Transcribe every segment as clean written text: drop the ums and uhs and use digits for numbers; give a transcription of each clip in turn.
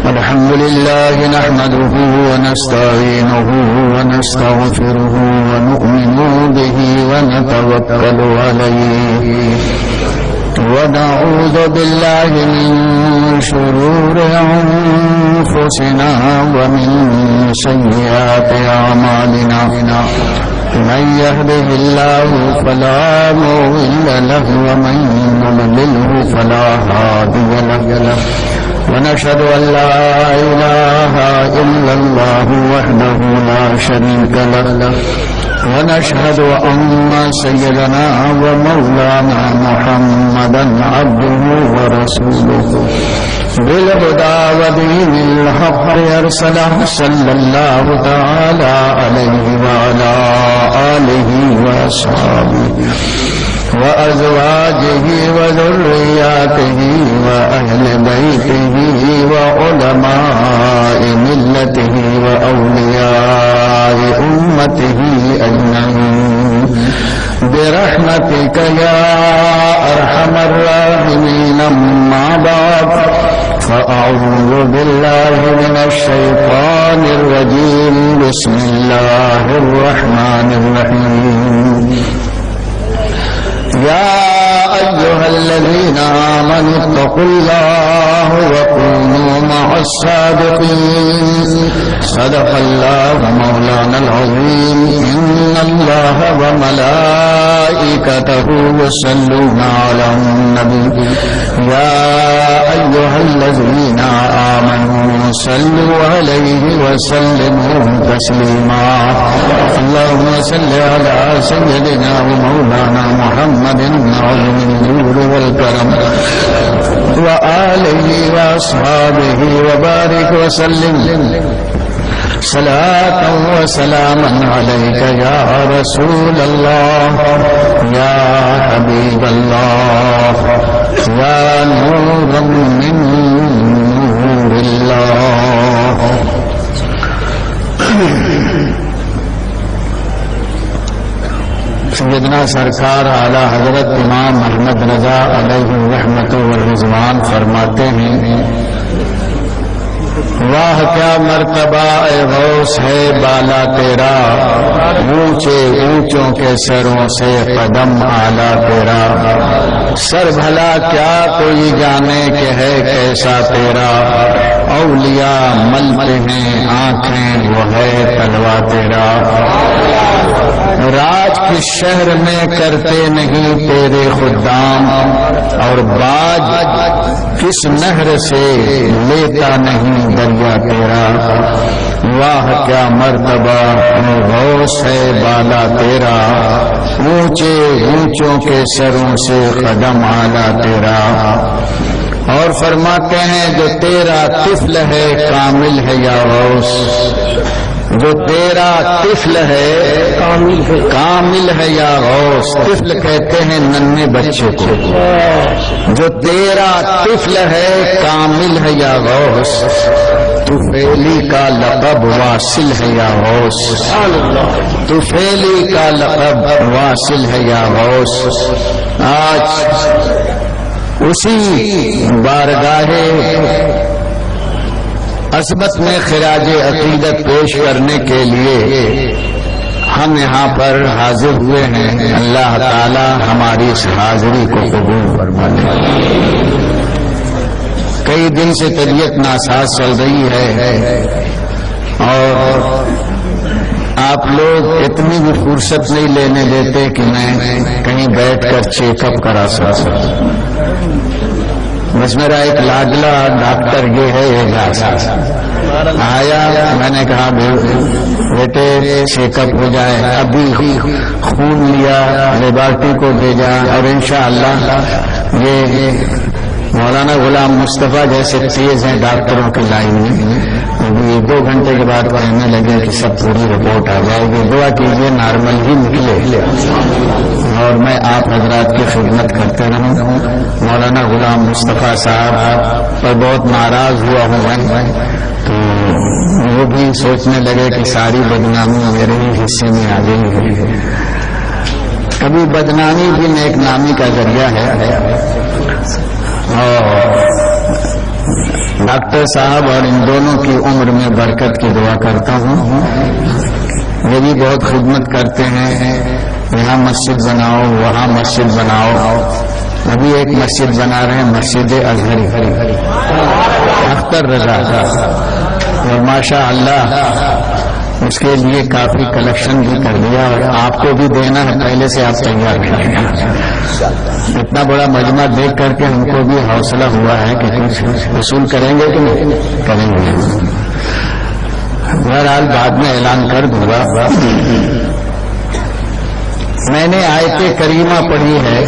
الحمد لله نحمده ونستعينه ونستغفره ونؤمن به ونتوكل عليه ونعوذ بالله من شرور أنفسنا ومن سيئات أعمالنا من يهده الله فلا مضل له ومن يضلله فلا هادي له ونشهد أن لا إله إلا الله وحده لا شريك له ونشهد أن سيدنا ومولانا محمدا عبده ورسوله بالهدى ودين الحق أرسله صلى الله تعالى عليه وعلى آله وأصحابه وأزواجه وذرياته وأهل بيته وعلماء ملته وأولياء أمته أجمعين برحمتك يا أرحم الراحمين. أما بعد فأعوذ بالله من الشيطان الرجيم. بسم الله الرحمن الرحيم. يا أيها الذين آمنوا اتقوا الله وكونوا مع الصادقين. صدق الله مولانا العظيم. إن الله وملائكته يصلون على النبي يا أيها الذين آمنوا صلوا عليه وسلموا تسليما. اللهم صل على سيدنا ومولانا محمد عظيم الجود والكرم وآله وأصحابه وبارك وسلم صلاة وسلاما عليك يا رسول الله يا حبيب الله يا نورا من نور الله. سیدنا سرکار اعلی حضرت امام محمد رضا علیہ رحمت والرضوان فرماتے ہیں، واہ کیا مرتبہ اے غوث ہے بالا تیرا، اونچے اونچوں کے سروں سے قدم اعلیٰ تیرا. سر بھلا کیا کوئی جانے کہ ہے کیسا تیرا، اولیاء ملتے ہیں آنکھیں وہ ہے تلوا تیرا. راج کس شہر میں کرتے نہیں تیرے خدام، اور باج کس نہر سے لیتا نہیں دریا تیرا. واہ کیا مرتبہ غوث ہے بالا تیرا، اونچے اونچوں کے سروں سے قدم اعلیٰ تیرا. اور فرماتے ہیں جو تیرا طفل ہے کامل ہے یا غوث، جو تیرا طفل ہے کامل ہے یا غوث. طفل کہتے ہیں ننھے بچے کو. جو تیرا طفل ہے کامل ہے یا غوث، طفیلی کا لقب واصل ہے یا غوث. طفیلی کا لقب واصل ہے یا غوث. آج اسی بارگاہ عظمت میں خراج عقیدت پیش کرنے کے لیے ہم یہاں پر حاضر ہوئے ہیں. اللہ تعالی ہماری اس حاضری کو قبول فرما لے. کئی دن سے طبیعت ناساز چل رہی ہے اور آپ لوگ اتنی بھی فرصت نہیں لینے دیتے کہ میں کہیں بیٹھ کر چیک اپ کرا سکوں. بس میرا ایک لاڈلا ڈاکٹر یہ ہے اعجاز آیا، میں نے کہا بیٹے چیک اپ ہو جائے. ابھی خون لیا، لیبارٹری کو بھیجا اور انشاءاللہ یہ مولانا غلام مصطفیٰ جیسے تیز ہیں ڈاکٹروں کی لائن میں، ابھی 2 گھنٹے کے بعد کہنے لگے کہ سب پوری رپورٹ آ جائے گی. دعا کیجیے نارمل ہی نکلے اور میں آپ حضرات کی خدمت کرتے رہوں. مولانا غلام مصطفیٰ صاحب پر بہت ناراض ہوا ہوں میں، تو وہ بھی سوچنے لگے کہ ساری بدنامی میرے ہی حصے میں آ گئی ہے. کبھی بدنامی بھی نیک نامی کا ذریعہ ہے اور ڈاکٹر صاحب اور ان دونوں کی عمر میں برکت کی دعا کرتا ہوں. یہ بھی بہت خدمت کرتے ہیں، یہاں مسجد بناؤ وہاں مسجد بناؤ. ابھی ایک مسجد بنا رہے ہیں، مسجد ازہری اختر رضا، اور ماشاء اللہ اس کے لیے کافی کلیکشن بھی کر دیا، اور آپ کو بھی دینا ہے، پہلے سے آپ تیار ہیں. اتنا بڑا مجمع دیکھ کر کے ہم کو بھی حوصلہ ہوا ہے کہ کچھ وصول کریں گے کہ نہیں کریں گے. بہرحال بعد میں اعلان کر دوں گا. میں نے آیت کریمہ پڑھی ہے،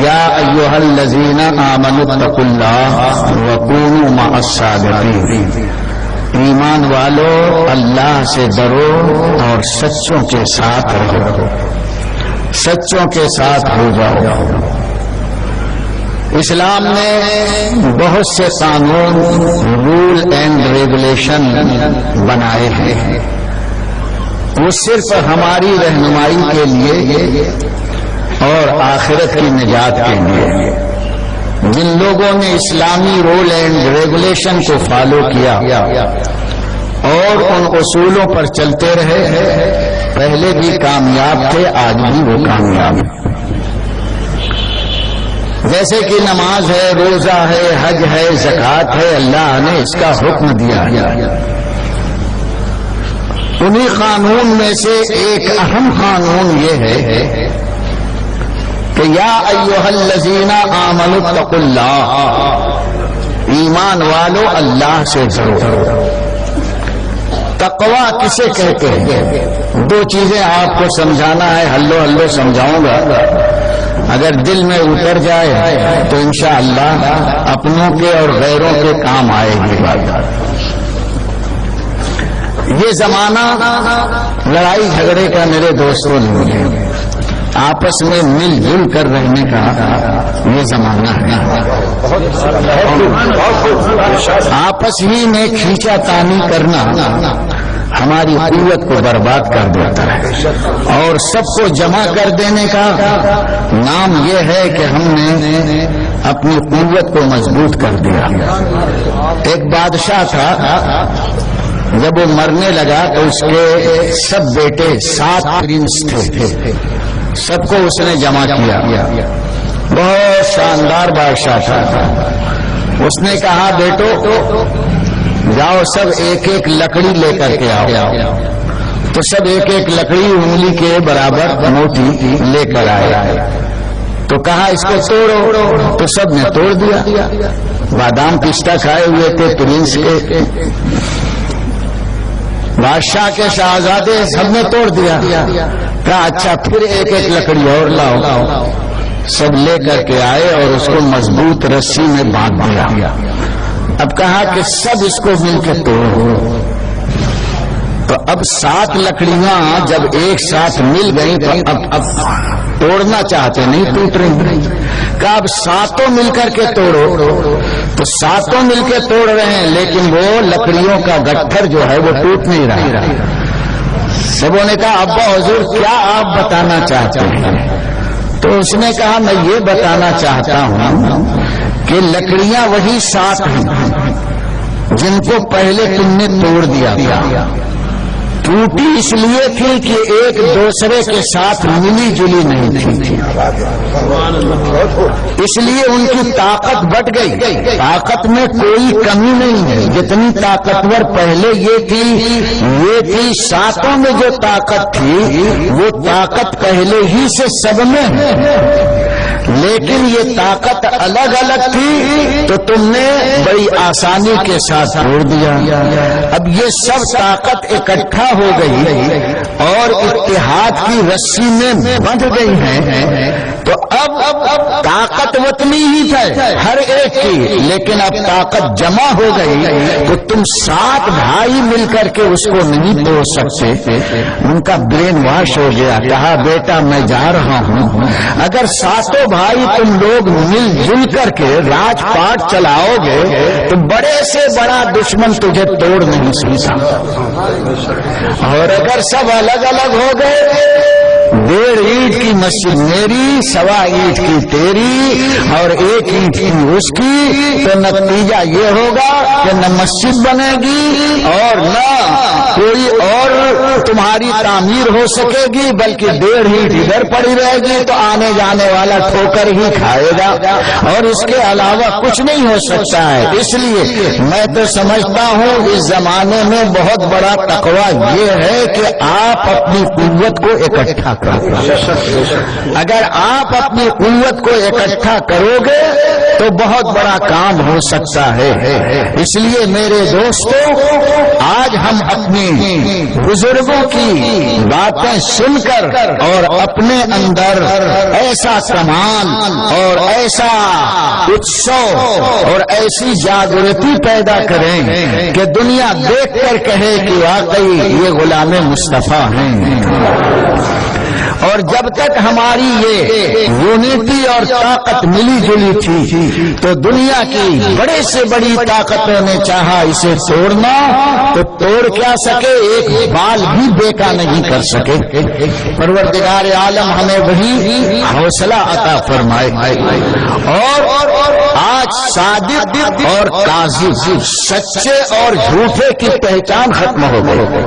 یا ایھا الذین آمنوا اتقوا اللہ وکونوا مع الصادقین. ایمان والو اللہ سے ڈرو اور سچوں کے ساتھ رہو، سچوں کے ساتھ ہو جاؤ. اسلام نے بہت سے قانون، رول اینڈ ریگولیشن بنائے ہیں، وہ صرف ہماری رہنمائی کے لیے اور آخرت کی نجات کے لیے. جن لوگوں نے اسلامی رول اینڈ ریگولیشن کو فالو کیا اور ان اصولوں پر چلتے رہے، پہلے بھی کامیاب تھے، آج بھی وہ کامیاب ہیں. جیسے کہ نماز ہے، روزہ ہے، حج ہے، زکوٰۃ ہے، اللہ نے اس کا حکم دیا ہے. انہی قانون میں سے ایک اہم قانون یہ ہے کہ یا ایھا الذین آمنوا اتقوا اللہ. ایمان والو اللہ سے ڈرو. تقویٰ کسے کہتے ہیں؟ دو چیزیں آپ کو سمجھانا ہے، ہلو ہلو سمجھاؤں گا. اگر دل میں اتر جائے تو انشاءاللہ اپنوں کے اور غیروں کے کام آئے گی. یہ زمانہ لڑائی جھگڑے کا میرے دوستوں نہیں ہے، آپس میں مل جل کر رہنے کا یہ زمانہ ہے. آپس ہی میں کھینچا تانی کرنا ہماری قوت کو برباد کر دیتا ہے، اور سب کو جمع کر دینے کا نام یہ ہے کہ ہم نے اپنی قوت کو مضبوط کر دیا. ایک بادشاہ تھا، جب وہ مرنے لگا تو اس کے سب بیٹے 7 پرنس تھے، سب کو اس نے جمع کیا. بہت شاندار بادشاہ تھا. اس نے کہا بیٹو جاؤ سب ایک ایک لکڑی لے کر کے آؤ. تو سب ایک ایک لکڑی انگلی کے برابر موٹی لے کر آئے. تو کہا اس کو توڑو، تو سب نے توڑ دیا. بادام پستہ کھائے ہوئے تھے پرنس کے، بادشاہ کے شہزادے، سب نے توڑ دیا. کہا اچھا پھر ایک ایک لکڑی اور لاؤ. سب لے کر کے آئے اور اس کو مضبوط رسی میں باندھ دیا. اب کہا کہ سب اس کو مل کے توڑو. تو اب 7 لکڑیاں جب ایک ساتھ مل گئی تو اب توڑنا چاہتے نہیں، ٹوٹ رہی. کہ اب 7 مل کر کے توڑو. تو 7 مل کے توڑ رہے ہیں، لیکن وہ لکڑیوں کا گٹھر جو ہے وہ ٹوٹ نہیں رہا. سبوں نے کہا ابا حضور کیا آپ بتانا چاہتے ہیں؟ تو اس نے کہا میں یہ بتانا چاہتا ہوں کہ لکڑیاں وہی 7 ہیں جن کو پہلے تم نے توڑ دیا تھا. ٹوٹی اس لیے تھی کہ ایک دوسرے کے ساتھ ملی جلی نہیں تھی، اس لیے ان کی طاقت بٹ گئی. طاقت میں کوئی کمی نہیں ہے، جتنی طاقتور پہلے یہ تھی 7 میں جو طاقت تھی وہ طاقت پہلے ہی سے سب میں ہے، لیکن یہ طاقت الگ الگ تھی تو تم نے بڑی آسانی کے ساتھ توڑ دیا. اب یہ سب طاقت اکٹھا ہو گئی اور اتحاد کی رسی میں بندھ گئی ہیں. تو اب طاقت اتنی ہی ہے ہر ایک کی، لیکن اب طاقت جمع ہو گئی تو تم 7 بھائی مل کر کے اس کو نہیں توڑ سکتے. ان کا برین واش ہو گیا. کہا بیٹا میں جا رہا ہوں، اگر 7 بھائی تم لوگ مل جل کر کے راج پاٹ چلاؤ گے تو بڑے سے بڑا دشمن تجھے توڑ نہیں سکتا، اور اگر سب الگ الگ ہو گئے 1.5 اینٹ کی مسجد میری، 1.25 اینٹ کی تیری اور 1 اینٹ کی اس کی، تو نتیجہ یہ ہوگا کہ نہ مسجد بنے گی اور نہ کوئی اور تمہاری تعمیر ہو سکے گی، بلکہ 1.5 اینٹ ادھر پڑی رہے گی تو آنے جانے والا ٹھوکر ہی کھائے گا اور اس کے علاوہ کچھ نہیں ہو سکتا ہے۔ اس لیے میں تو سمجھتا ہوں اس زمانے میں بہت بڑا تقویٰ یہ ہے کہ آپ اپنی قوت کو اکٹھا کرو۔ اگر آپ اپنی قوت کو اکٹھا کرو گے تو بہت بڑا کام ہو سکتا ہے۔ اس لیے میرے دوستو، آج ہم اپنی بزرگوں کی باتیں سن کر اور اپنے اندر ایسا کمال اور ایسا اتسو اور ایسی جاگرتی پیدا کریں کہ دنیا دیکھ کر کہے کہ واقعی یہ غلام مصطفیٰ ہیں۔ اور جب تک ہماری یہ یونٹی اور طاقت ملی جلی تھی تو دنیا کی بڑے سے بڑی طاقتوں نے چاہا اسے توڑنا تو توڑ کیا سکے، ایک بال بھی بیکا نہیں کر سکے۔ پروردگار عالم ہمیں وہی حوصلہ عطا فرمائے اور آج صادق اور کاذب، سچے اور جھوٹے کی پہچان ختم ہو گئی۔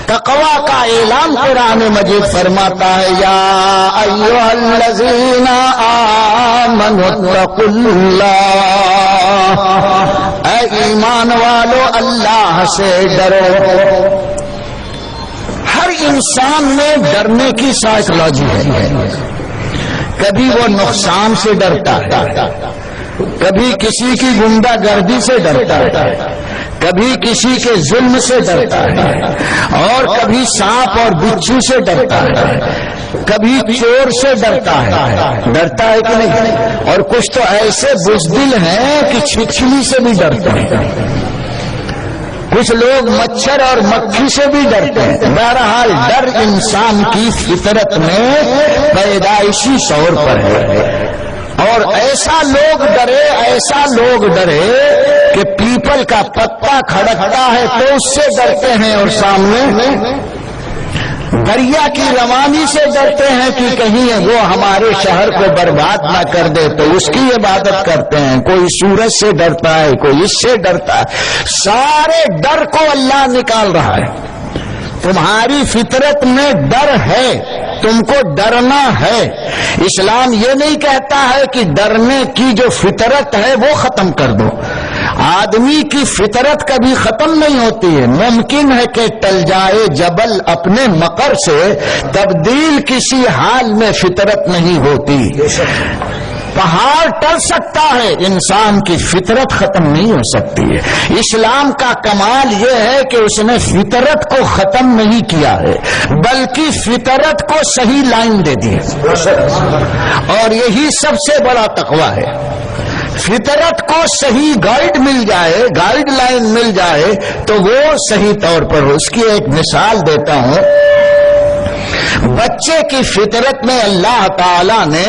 تقویٰ کا اعلان قرآن مجید فرماتا ہے، یا ایھا الذین آمنوا اتقوا اللہ، اے ایمان والو اللہ سے ڈرو۔ ہر انسان میں ڈرنے کی سائیکالوجی ہے۔ کبھی وہ نقصان سے ڈرتا ہے، کبھی کسی کی غنڈہ گردی سے ڈرتا ہے، کبھی کسی کے ظلم سے ڈرتا ہے، اور کبھی سانپ اور بچھو سے ڈرتا ہے، کبھی چور سے ڈرتا ہے کہ نہیں؟ اور کچھ تو ایسے بزدل ہیں کہ چھچلی سے بھی ڈرتے ہیں، کچھ لوگ مچھر اور مکھی سے بھی ڈرتے ہیں۔ بہرحال ڈر انسان کی فطرت میں پیدائشی طور پر ہے، اور ایسا لوگ ڈرے کہ پیپل کا پتا کھڑکتا ہے تو اس سے ڈرتے ہیں، اور سامنے دریا کی روانی سے ڈرتے ہیں کہ کہیں وہ ہمارے شہر کو برباد نہ کر دے تو اس کی عبادت کرتے ہیں۔ کوئی سورج سے ڈرتا ہے، کوئی اس سے ڈرتا ہے۔ سارے ڈر کو اللہ نکال رہا ہے۔ تمہاری فطرت میں ڈر ہے، تم کو ڈرنا ہے۔ اسلام یہ نہیں کہتا ہے کہ ڈرنے کی جو فطرت ہے وہ ختم کر دو۔ آدمی کی فطرت کبھی ختم نہیں ہوتی ہے۔ ممکن ہے کہ ٹل جائے جبل اپنے مقر سے، تبدیل کسی حال میں فطرت نہیں ہوتی۔ پہاڑ ٹل سکتا ہے، انسان کی فطرت ختم نہیں ہو سکتی ہے۔ اسلام کا کمال یہ ہے کہ اس نے فطرت کو ختم نہیں کیا ہے، بلکہ فطرت کو صحیح لائن دے دی ہے، اور یہی سب سے بڑا تقویٰ ہے۔ فطرت کو صحیح گائیڈ مل جائے، گائیڈ لائن مل جائے تو وہ صحیح طور پر ہو۔ اس کی ایک مثال دیتا ہوں۔ بچے کی فطرت میں اللہ تعالی نے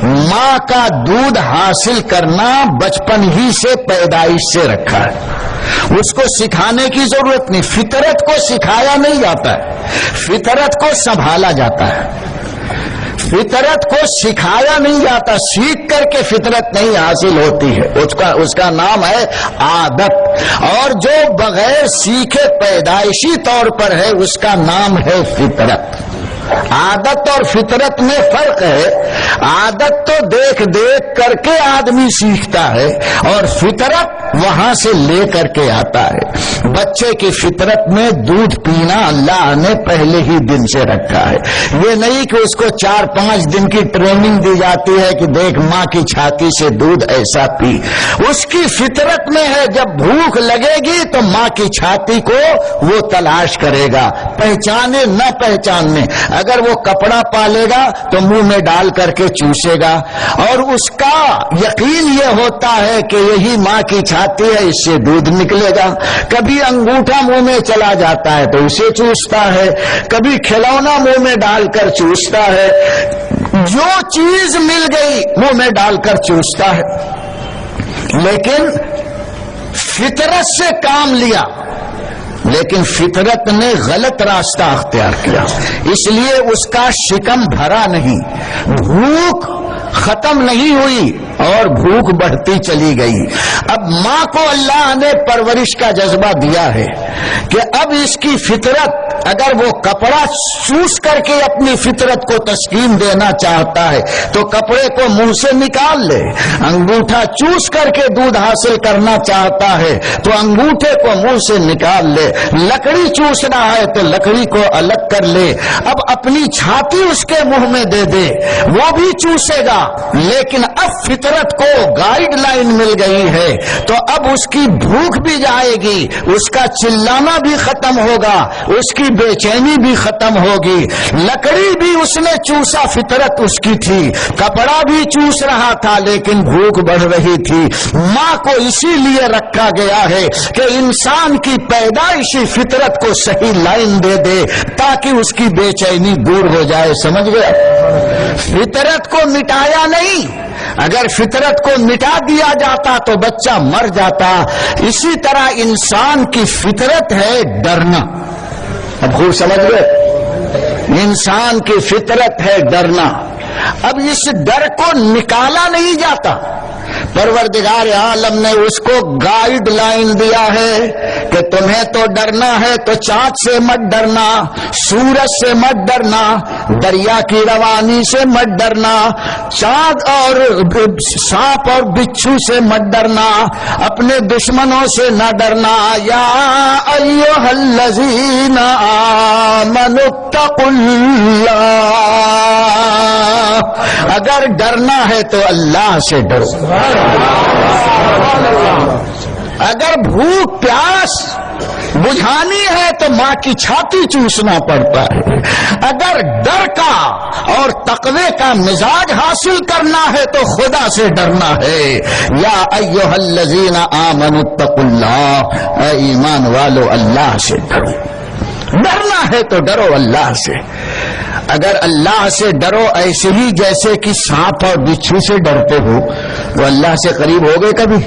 ماں کا دودھ حاصل کرنا بچپن ہی سے، پیدائش سے رکھا ہے۔ اس کو سکھانے کی ضرورت نہیں، فطرت کو سکھایا نہیں جاتا ہے، فطرت کو سنبھالا جاتا ہے۔ فطرت کو سکھایا نہیں جاتا، سیکھ کر کے فطرت نہیں حاصل ہوتی ہے، اس کا نام ہے عادت، اور جو بغیر سیکھے پیدائشی طور پر ہے اس کا نام ہے فطرت۔ عادت اور فطرت میں فرق ہے۔ عادت تو دیکھ دیکھ کر کے آدمی سیکھتا ہے، اور فطرت وہاں سے لے کر کے آتا ہے۔ بچے کی فطرت میں دودھ پینا اللہ نے پہلے ہی دن سے رکھا ہے۔ یہ نہیں کہ اس کو 4-5 دن کی ٹریننگ دی جاتی ہے کہ دیکھ ماں کی چھاتی سے دودھ ایسا پی۔ اس کی فطرت میں ہے جب بھوک لگے گی تو ماں کی چھاتی کو وہ تلاش کرے گا، پہچانے نہ پہچاننے۔ اگر وہ کپڑا پالے گا تو منہ میں ڈال کر کے چوسے گا، اور اس کا یقین یہ ہوتا ہے کہ یہی ماں کی چھاتی ہے، اس سے دودھ نکلے گا۔ کبھی انگوٹھا منہ میں چلا جاتا ہے تو اسے چوستا ہے، کبھی کھلونا منہ میں ڈال کر چوستا ہے، جو چیز مل گئی منہ میں ڈال کر چوستا ہے۔ لیکن فطرت سے کام لیا لیکن فطرت نے غلط راستہ اختیار کیا، اس لیے اس کا شکم بھرا نہیں، بھوک ختم نہیں ہوئی اور بھوک بڑھتی چلی گئی۔ اب ماں کو اللہ نے پرورش کا جذبہ دیا ہے کہ اب اس کی فطرت، اگر وہ کپڑا چوس کر کے اپنی فطرت کو تسکین دینا چاہتا ہے تو کپڑے کو منہ سے نکال لے، انگوٹھا چوس کر کے دودھ حاصل کرنا چاہتا ہے تو انگوٹھے کو منہ سے نکال لے، لکڑی چوسنا ہے تو لکڑی کو الگ کر لے، اب اپنی چھاتی اس کے منہ میں دے دے، وہ بھی چوسے گا، لیکن اب فطرت کو گائیڈ لائن مل گئی ہے تو اب اس کی بھوک بھی جائے گی، اس کا چلانا بھی ختم ہوگا، اس کی بے چینی بھی ختم ہوگی۔ لکڑی بھی اس نے چوسا، فطرت اس کی تھی، کپڑا بھی چوس رہا تھا لیکن بھوک بڑھ رہی تھی۔ ماں کو اسی لیے رکھا گیا ہے کہ انسان کی پیدائشی فطرت کو صحیح لائن دے دے تاکہ اس کی بے چینی دور ہو جائے، سمجھ گیا؟ فطرت کو مٹایا نہیں، اگر فطرت کو مٹا دیا جاتا تو بچہ مر جاتا۔ اسی طرح انسان کی فطرت ہے ڈرنا، اب خوب سمجھ گئے، انسان کی فطرت ہے ڈرنا، اب اس ڈر کو نکالا نہیں جاتا۔ پروردگار عالم نے اس کو گائیڈ لائن دیا ہے کہ تمہیں تو ڈرنا ہے تو چاند سے مت ڈرنا، سورج سے مت ڈرنا، دریا کی روانی سے مت ڈرنا، چاند اور سانپ اور بچھو سے مت ڈرنا، اپنے دشمنوں سے نہ ڈرنا۔ یا ایھا الذین آمنوا اتقوا اللہ، اگر ڈرنا ہے تو اللہ سے ڈرو۔ اگر بھوک پیاس بجھانی ہے تو ماں کی چھاتی چوسنا پڑتا ہے، اگر ڈر کا اور تقوی کا مزاج حاصل کرنا ہے تو خدا سے ڈرنا ہے۔ یا ایھا الذین آمنوا اتقوا اللہ، اے ایمان والو اللہ سے ڈرو، ڈرنا ہے تو ڈرو اللہ سے۔ اگر اللہ سے ڈرو ایسے ہی جیسے کہ سانپ اور بچھو سے ڈرتے ہو تو اللہ سے قریب ہو گئے کبھی؟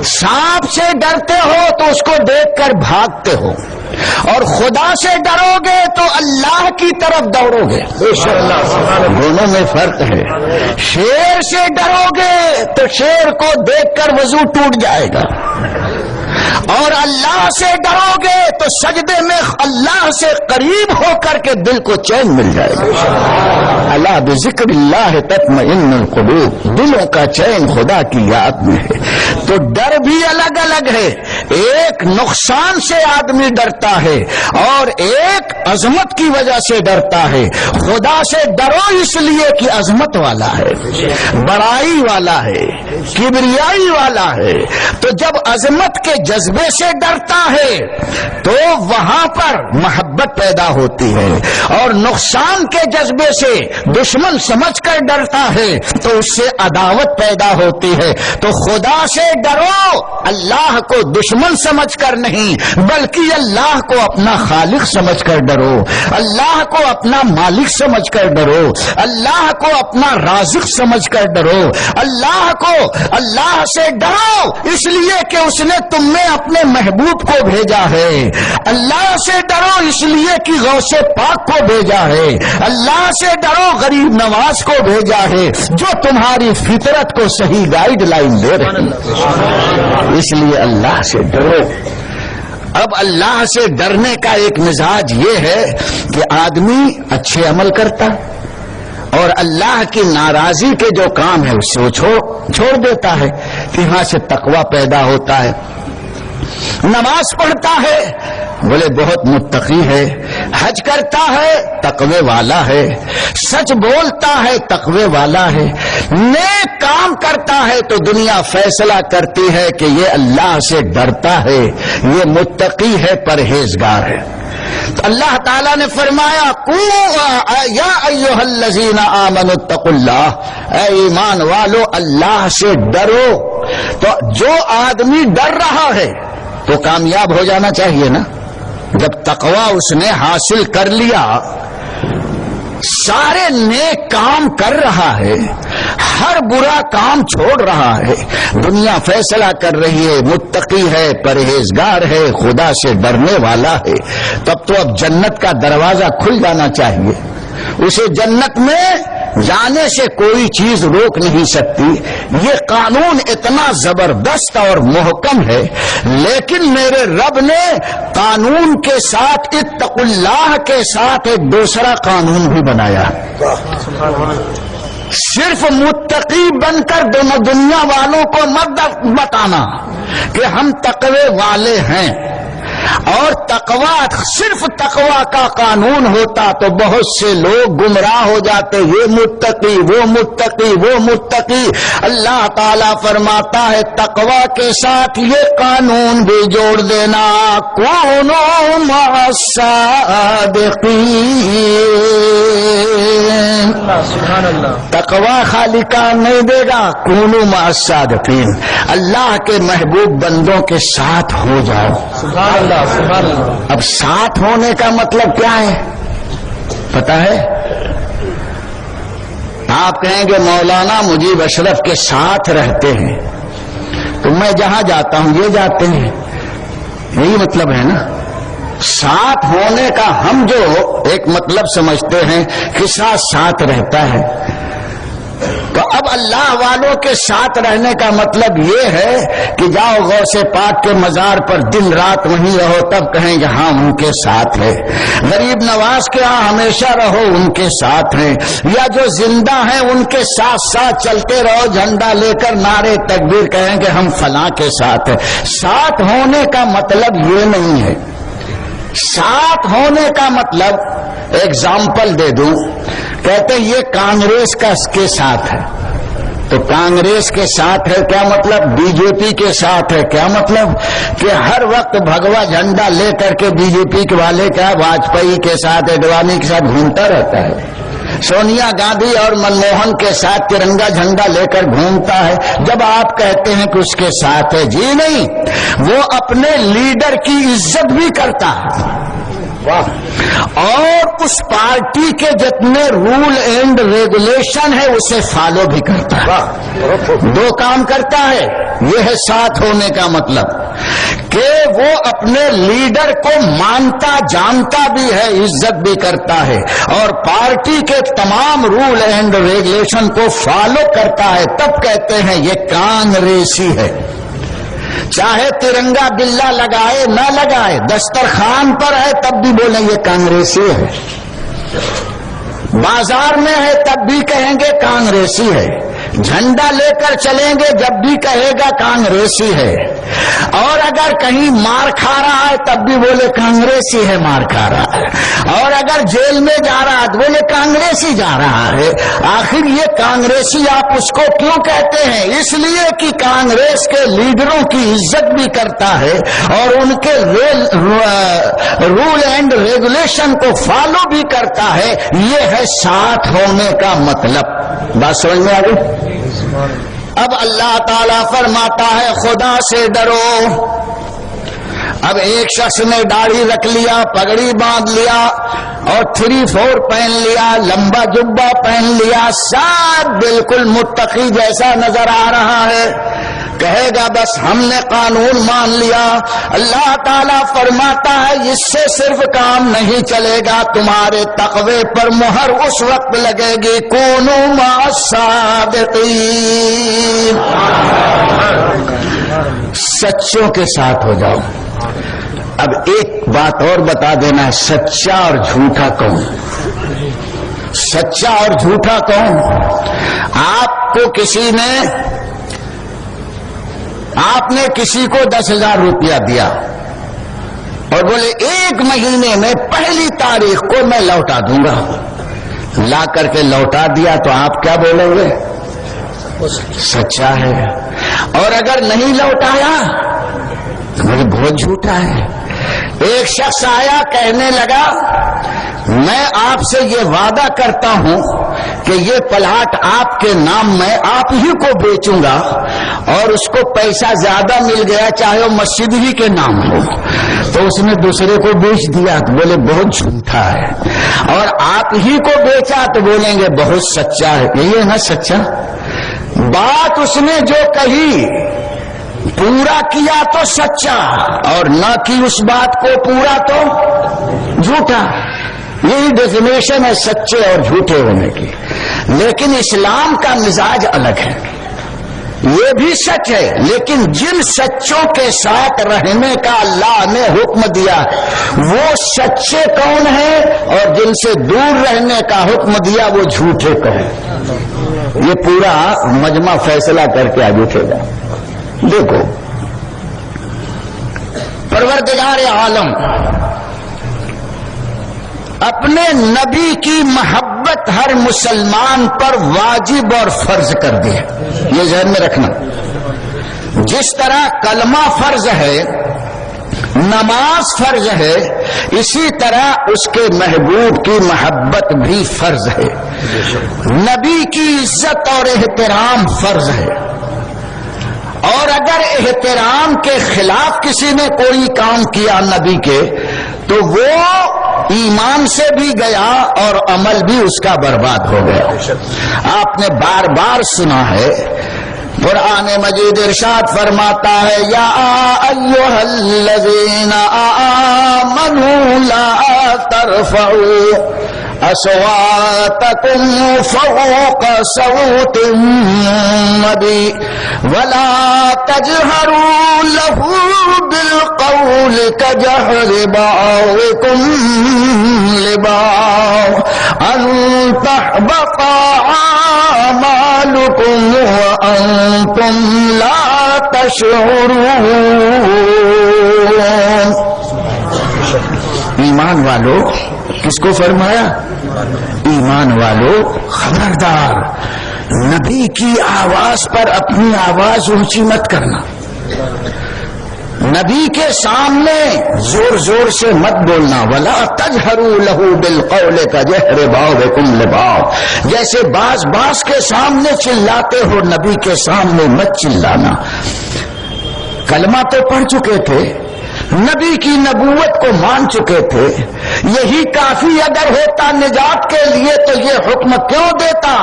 سانپ سے ڈرتے ہو تو اس کو دیکھ کر بھاگتے ہو، اور خدا سے ڈرو گے تو اللہ کی طرف دوڑو گے۔ دونوں میں فرق ہے۔ شیر سے ڈرو گے تو شیر کو دیکھ کر وضو ٹوٹ جائے گا، اور اللہ سے ڈرو گے تو سجدے میں اللہ سے قریب ہو کر کے دل کو چین مل جائے گا۔ الا بذکر اللہ تطمئن القلوب، دلوں کا چین خدا کی یاد میں ہے۔ تو ڈر بھی الگ الگ ہے، ایک نقصان سے آدمی ڈرتا ہے اور ایک عظمت کی وجہ سے ڈرتا ہے۔ خدا سے ڈرو اس لیے کہ عظمت والا ہے، بڑائی والا ہے، کبریائی والا ہے۔ تو جب عظمت کے جذبے سے ڈرتا ہے تو وہاں پر محبت پیدا ہوتی ہے، اور نقصان کے جذبے سے دشمن سمجھ کر ڈرتا ہے تو اس سے عداوت پیدا ہوتی ہے۔ تو خدا سے ڈرو، اللہ کو دشمن سمجھ کر نہیں بلکہ اللہ کو اپنا خالق سمجھ کر ڈرو، اللہ کو اپنا مالک سمجھ کر ڈرو، اللہ کو اپنا رازق سمجھ کر ڈرو، اللہ سے ڈرو اس لیے کہ اس نے تم میں اپنے محبوب کو بھیجا ہے۔ اللہ سے ڈرو اس لیے کہ غوث پاک کو بھیجا ہے۔ اللہ سے ڈرو غریب نواز کو بھیجا ہے جو تمہاری فطرت کو صحیح گائیڈ لائن دے رہے ہیں، اس لیے اللہ سے ڈرو۔ اب اللہ سے ڈرنے کا ایک مزاج یہ ہے کہ آدمی اچھے عمل کرتا اور اللہ کی ناراضی کے جو کام ہے اس سے وہ چھوڑ دیتا ہے، یہاں سے تقوی پیدا ہوتا ہے۔ نماز پڑھتا ہے، بولے بہت متقی ہے، حج کرتا ہے تقوی والا ہے، سچ بولتا ہے تقوی والا ہے، نیک کام کرتا ہے تو دنیا فیصلہ کرتی ہے کہ یہ اللہ سے ڈرتا ہے، یہ متقی ہے، پرہیزگار ہے۔ تو اللہ تعالیٰ نے فرمایا یا ایھا الذین آمنوا اتقوا اللہ، اے ایمان والو اللہ سے ڈرو۔ تو جو آدمی ڈر رہا ہے تو کامیاب ہو جانا چاہیے نا۔ جب تقوی اس نے حاصل کر لیا، سارے نیک کام کر رہا ہے، ہر برا کام چھوڑ رہا ہے. دنیا فیصلہ کر رہی ہے متقی ہے, پرہیزگار ہے, خدا سے ڈرنے والا ہے, تب تو اب جنت کا دروازہ کھل جانا چاہیے. اسے جنت میں جانے سے کوئی چیز روک نہیں سکتی. یہ قانون اتنا زبردست اور محکم ہے, لیکن میرے رب نے قانون کے ساتھ اتقوا اللہ کے ساتھ ایک دوسرا قانون بھی بنایا. صرف متقی بن کر دنیا والوں کو مت بتانا کہ ہم تقوی والے ہیں, اور تقوی صرف تقوی کا قانون ہوتا تو بہت سے لوگ گمراہ ہو جاتے. یہ متقی, وہ متقی, وہ متقی. اللہ تعالیٰ فرماتا ہے تقوی کے ساتھ یہ قانون بھی جوڑ دینا, کونوا مع الصادقین. سبحان اللہ. تقوی خالی کام نہیں دے گا, کونوا مع الصادقین, اللہ کے محبوب بندوں کے ساتھ ہو جاؤ. سبحان اللہ, سبحان اللہ. اب ساتھ ہونے کا مطلب کیا ہے پتا ہے؟ آپ کہیں گے مولانا مجیب اشرف کے ساتھ رہتے ہیں تو میں جہاں جاتا ہوں یہ جاتے ہیں, یہی مطلب ہے نا. ساتھ ہونے کا ہم جو ایک مطلب سمجھتے ہیں کہ ساتھ رہتا ہے, تو اب اللہ والوں کے ساتھ رہنے کا مطلب یہ ہے کہ جاؤ غوث پاک کے مزار پر دن رات وہیں رہو, تب کہیں کہ ہاں ان کے ساتھ ہے. غریب نواز کے ہاں ہمیشہ رہو, ان کے ساتھ ہیں. یا جو زندہ ہیں ان کے ساتھ ساتھ چلتے رہو, جھنڈا لے کر نعرے تکبیر کہیں کہ ہم فلاں کے ساتھ ہیں. ساتھ ہونے کا مطلب یہ نہیں ہے. ساتھ ہونے کا مطلب ایگزامپل دے دوں, کہتے ہیں یہ کانگریس کا اس کے ساتھ ہے, تو کانگریس کے ساتھ ہے کیا مطلب؟ بی جے پی کے ساتھ ہے کیا مطلب؟ کہ ہر وقت بھگوا جھنڈا لے کر کے بی جے پی کے والے کیا واجپئی کے ساتھ اڈوانی کے ساتھ گھومتا رہتا ہے, سونیا گاندھی اور منموہن کے ساتھ ترنگا جھنڈا لے کر گھومتا ہے. جب آپ کہتے ہیں کہ اس کے ساتھ ہے, جی نہیں, وہ اپنے لیڈر کی عزت بھی کرتا ہے اور اس پارٹی کے جتنے رول اینڈ ریگولیشن ہے اسے فالو بھی کرتا ہے. دو کام کرتا ہے. یہ ہے ساتھ ہونے کا مطلب کہ وہ اپنے لیڈر کو مانتا جانتا بھی ہے, عزت بھی کرتا ہے, اور پارٹی کے تمام رول اینڈ ریگولیشن کو فالو کرتا ہے. تب کہتے ہیں یہ کانگریسی ہے. چاہے ترنگا بلا لگائے نہ لگائے, دسترخوان پر ہے تب بھی بولیں یہ کانگریسی ہے, بازار میں ہے تب بھی کہیں گے کانگریسی ہے, جھنڈا لے کر چلیں گے جب بھی کہے گا کانگریسی ہے, اور اگر کہیں مار کھا رہا ہے تب بھی بولے کانگریسی ہے مار کھا رہا ہے, اور اگر جیل میں جا رہا ہے تو بولے کانگریسی جا رہا ہے. آخر یہ کانگریسی آپ اس کو کیوں کہتے ہیں؟ اس لیے کہ کانگریس کے لیڈروں کی عزت بھی کرتا ہے اور ان کے رول اینڈ ریگولیشن کو فالو بھی کرتا ہے. یہ ہے ساتھ ہونے کا مطلب. بات سمجھ میں آ گئی؟ اب اللہ تعالیٰ فرماتا ہے خدا سے ڈرو. اب ایک شخص نے داڑھی رکھ لیا, پگڑی باندھ لیا اور 3-4 پہن لیا, لمبا جبہ پہن لیا, سب بالکل متقی جیسا نظر آ رہا ہے, کہے گا بس ہم نے قانون مان لیا. اللہ تعالیٰ فرماتا ہے اس سے صرف کام نہیں چلے گا, تمہارے تقوی پر مہر اس وقت لگے گی کونوا مع الصادقین, سچوں کے ساتھ ہو جاؤ. اب ایک بات اور بتا دینا, سچا اور جھوٹا کون؟ سچا اور جھوٹا کون؟ آپ کو کسی نے آپ نے کسی کو 10,000 روپیہ دیا اور بولے 1 مہینے میں پہلی تاریخ کو میں لوٹا دوں گا, لا کر کے لوٹا دیا تو آپ کیا بولیں گے؟ سچا ہے. اور اگر نہیں لوٹایا تو مجھے بہت جھوٹا ہے. ایک شخص آیا کہنے لگا میں آپ سے یہ وعدہ کرتا ہوں کہ یہ پلاٹ آپ کے نام میں آپ ہی کو بیچوں گا اور اس کو پیسہ زیادہ مل گیا چاہے وہ مسجد ہی کے نام ہو، تو اس نے دوسرے کو بیچ دیا تو بولے بہت جھوٹا ہے، اور آپ ہی کو بیچا تو بولیں گے بہت سچا ہے۔ یہی ہے نا سچا بات، اس نے جو کہی پورا کیا تو سچا، اور نہ کی اس بات کو پورا تو جھوٹا۔ یہی ڈیفینیشن ہے سچے اور جھوٹے ہونے کی۔ لیکن اسلام کا مزاج الگ ہے، یہ بھی سچ ہے، لیکن جن سچوں کے ساتھ رہنے کا اللہ نے حکم دیا وہ سچے کون ہیں، اور جن سے دور رہنے کا حکم دیا وہ جھوٹے کون ہیں۔ یہ پورا مجمع فیصلہ کر کے آگے اٹھے گا۔ دیکھو پروردگار عالم اپنے نبی کی محبت ہر مسلمان پر واجب اور فرض کر دی، یہ ذہن میں رکھنا۔ جس طرح کلمہ فرض ہے، نماز فرض ہے، اسی طرح اس کے محبوب کی محبت بھی فرض ہے، نبی کی عزت اور احترام فرض ہے، اور اگر احترام کے خلاف کسی نے کوئی کام کیا نبی کے تو وہ ایمان سے بھی گیا اور عمل بھی اس کا برباد ہو گیا۔ آپ نے بار بار سنا ہے، قرآن مجید ارشاد فرماتا ہے یا ایھا الذین آمنوا لا ترفعوا اصواتکم فوق صوت النبی ولا تجہروا لہ بالقول کجہر بعضکم لبعض ان تحبط اعمالکم وانتم لا تشعرون۔ ایمان والو، کس کو فرمایا؟ ایمان والو خبردار، نبی کی آواز پر اپنی آواز اونچی مت کرنا، نبی کے سامنے زور زور سے مت بولنا، ولا تجہروا لہ بالقول کجہر بعضکم لبعض، جیسے باز کے سامنے چلاتے ہو نبی کے سامنے مت چلانا۔ کلمہ تو پڑھ چکے تھے، نبی کی نبوت کو مان چکے تھے، یہی کافی اگر ہوتا نجات کے لیے تو یہ حکم کیوں دیتا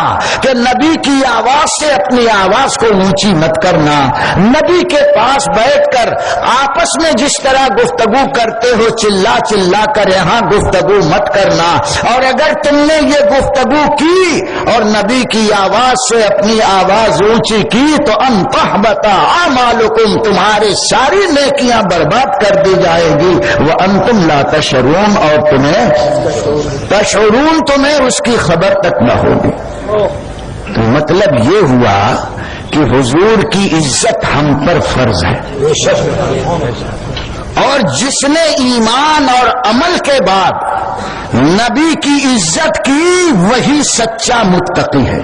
کہ نبی کی آواز سے اپنی آواز کو اونچی مت کرنا، نبی کے پاس بیٹھ کر آپس میں جس طرح گفتگو کرتے ہو چلا چلا کر یہاں گفتگو مت کرنا، اور اگر تم نے یہ گفتگو کی اور نبی کی آواز سے اپنی آواز اونچی کی تو ان تحبط اعمالکم، تمہاری ساری نیکیاں برباد کر دی جائے گی، وانتم لا تشعرون، اور تمہیں اس کی خبر تک نہ ہوگی۔ تو مطلب یہ ہوا کہ حضور کی عزت ہم پر فرض ہے، اور جس نے ایمان اور عمل کے بعد نبی کی عزت کی وہی سچا متقی ہے،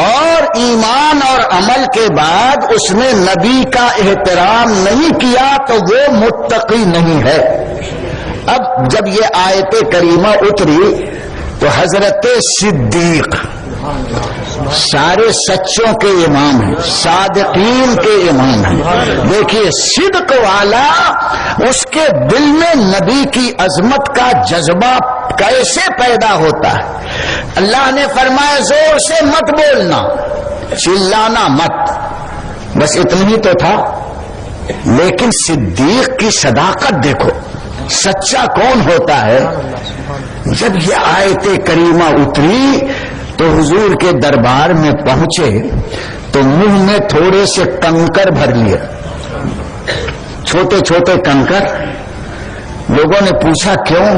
اور ایمان اور عمل کے بعد اس نے نبی کا احترام نہیں کیا تو وہ متقی نہیں ہے۔ اب جب یہ آیت کریمہ اتری تو حضرت صدیق سارے سچوں کے امام ہیں، صادقین کے امام ہیں۔ دیکھیے صدق والا، اس کے دل میں نبی کی عظمت کا جذبہ کیسے پیدا ہوتا ہے۔ اللہ نے فرمایا زور سے مت بولنا، چلانا مت، بس اتنا ہی تو تھا۔ لیکن صدیق کی صداقت دیکھو، سچا کون ہوتا ہے۔ جب یہ آیت کریمہ اتری تو حضور کے دربار میں پہنچے تو منہ میں تھوڑے سے کنکر بھر لیا، چھوٹے چھوٹے کنکر۔ لوگوں نے پوچھا کیوں؟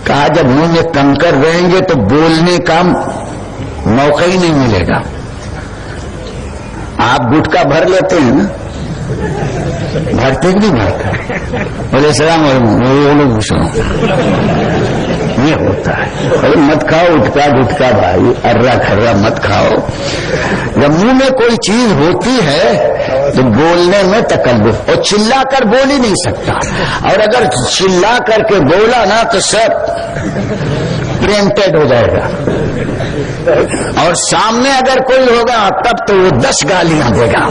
کہا جب منہ میں کنکر رہیں گے تو بولنے کا موقع ہی نہیں ملے گا۔ آپ گٹکا بھر لیتے ہیں نا، بھرتے نہیں بھرتے؟ بولے السلام علیکم، یہ ہوتا ہے۔ ارے مت کھاؤ اٹکا گٹکا بھائی، ارا کھرا مت کھاؤ۔ جب منہ میں کوئی چیز ہوتی ہے تو بولنے میں تکلف، اور چلا کر بول ہی نہیں سکتا، اور اگر چلا کر کے بولا نا تو سب پرنٹڈ ہو جائے گا، اور سامنے اگر کوئی ہوگا تب تو وہ 10 گالیاں دے گا،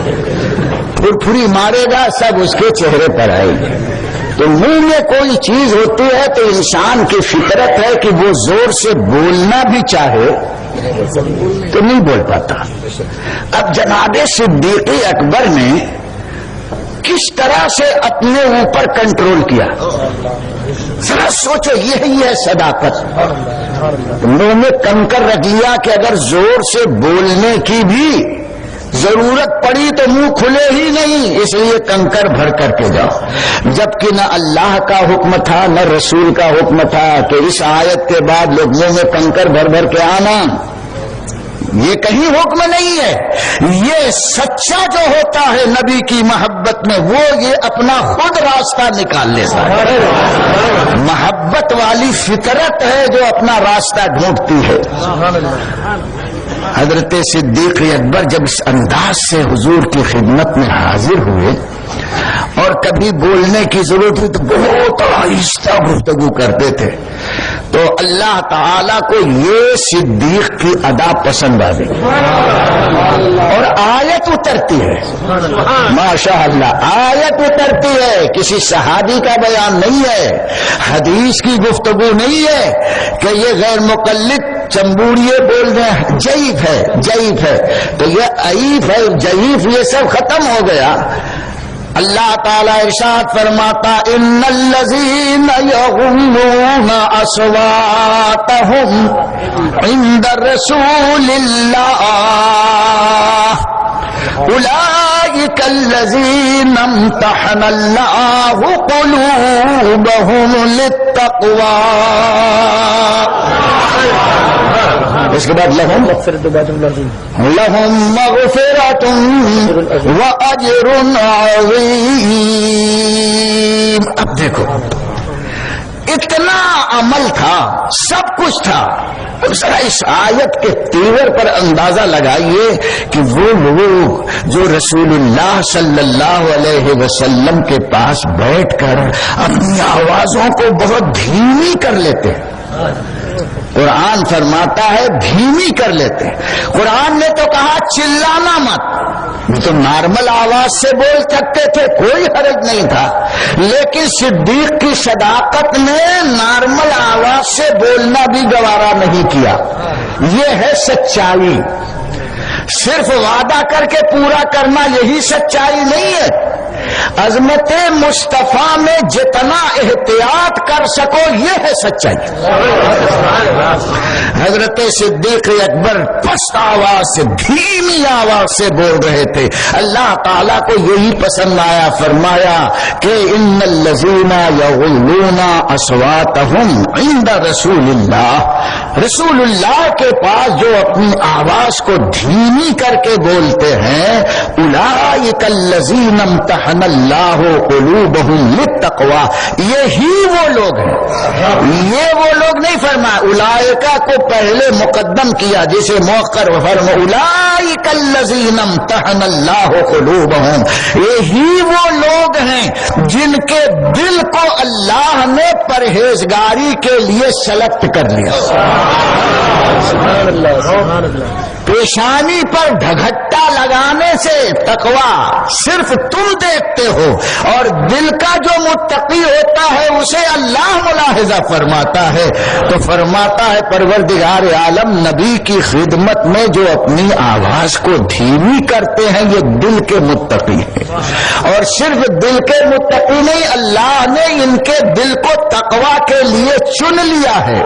پھری مارے گا، سب اس کے چہرے پر آئے گی۔ تو منہ میں کوئی چیز ہوتی ہے تو انسان کی فطرت ہے کہ وہ زور سے بولنا بھی چاہے تو نہیں بول پاتا۔ اب جناب صدیق اکبر نے کس طرح سے اپنے اوپر کنٹرول کیا، ذرا سوچو، یہی ہے صداقت۔ منہ میں کنکر رکھ لیا کہ اگر زور سے بولنے کی بھی ضرورت پڑی تو منہ کھلے ہی نہیں، اس لیے کنکر بھر کر کے جاؤ، جبکہ نہ اللہ کا حکم تھا نہ رسول کا حکم تھا کہ اس آیت کے بعد لوگ منہ میں کنکر بھر بھر کے آنا، یہ کہیں حکم نہیں ہے۔ یہ سچا جو ہوتا ہے نبی کی محبت میں وہ یہ اپنا خود راستہ نکال لیتا ہے، محبت والی فطرت ہے جو اپنا راستہ ڈھونڈتی ہے۔ حضرت صدیق اکبر جب اس انداز سے حضور کی خدمت میں حاضر ہوئے اور کبھی بولنے کی ضرورت ہوئی تو بہت آہستہ گفتگو کرتے تھے، تو اللہ تعالی کو یہ صدیق کی ادا پسند آ گئی اور آیت اترتی ہے، ماشاء اللہ آیت اترتی ہے، کسی صحابی کا بیان نہیں ہے، حدیث کی گفتگو نہیں ہے کہ یہ غیر مقلد چمبوڑیے بول رہے ہیں، ضعیف ہے ضعیف ہے، تو یہ عیف ہے ضعیف یہ سب ختم ہو گیا۔ اللہ تعالی ارشاد فرماتا ان الذین یغضون اصواتهم عند رسول اللہ اولئک الذین امتحن اللہ قلوبهم للتقوی۔ اس کے بعد لہم مغفرۃ واجر عظیم۔ اب دیکھو اتنا عمل تھا، سب کچھ تھا، اب ذرا اس آیت کے تیور پر اندازہ لگائیے کہ وہ لوگ جو رسول اللہ صلی اللہ علیہ وسلم کے پاس بیٹھ کر اپنی آوازوں کو بہت دھیمی کر لیتے ہیں، قرآن فرماتا ہے دھیمی کر لیتے ہیں۔ قرآن نے تو کہا چلانا مت، وہ تو نارمل آواز سے بول سکتے تھے، کوئی حرج نہیں تھا، لیکن صدیق کی صداقت نے نارمل آواز سے بولنا بھی گوارا نہیں کیا۔ یہ ہے سچائی، صرف وعدہ کر کے پورا کرنا یہی سچائی نہیں ہے۔ عظمت مصطفیٰ میں جتنا احتیاط کر سکو یہ ہے سچائی۔ حضرت صدیق اکبر پست آواز سے دھیمی آواز سے بول رہے تھے، اللہ تعالیٰ کو یہی پسند آیا، فرمایا کہ ان الذین یغضون اصواتهم عند رسول اللہ، رسول اللہ کے پاس جو اپنی آواز کو دھیمی کر کے بولتے ہیں، اولئک الذین امتحن اللہ قلوبهم للتقوی، یہی وہ لوگ ہیں، یہ وہ لوگ نہیں فرمایا، اولئکا کو پہلے مقدم کیا جسے مؤخر فرما، اولئک الذین امتحن اللہ قلوبهم، یہی وہ لوگ ہیں جن کے دل کو اللہ نے پرہیزگاری کے لیے سلیکٹ کر لیا۔ سبحان اللہ سبحان اللہ۔ پیشانی پر ڈھگٹا لگانے سے تقویٰ صرف تم دیکھتے ہو، اور دل کا جو متقی ہوتا ہے اسے اللہ ملاحظہ فرماتا ہے، تو فرماتا ہے پروردگار عالم نبی کی خدمت میں جو اپنی آواز کو دھیمی کرتے ہیں یہ دل کے متقی ہیں، اور صرف دل کے متقی نہیں، اللہ نے ان کے دل کو تقویٰ کے لیے چن لیا ہے،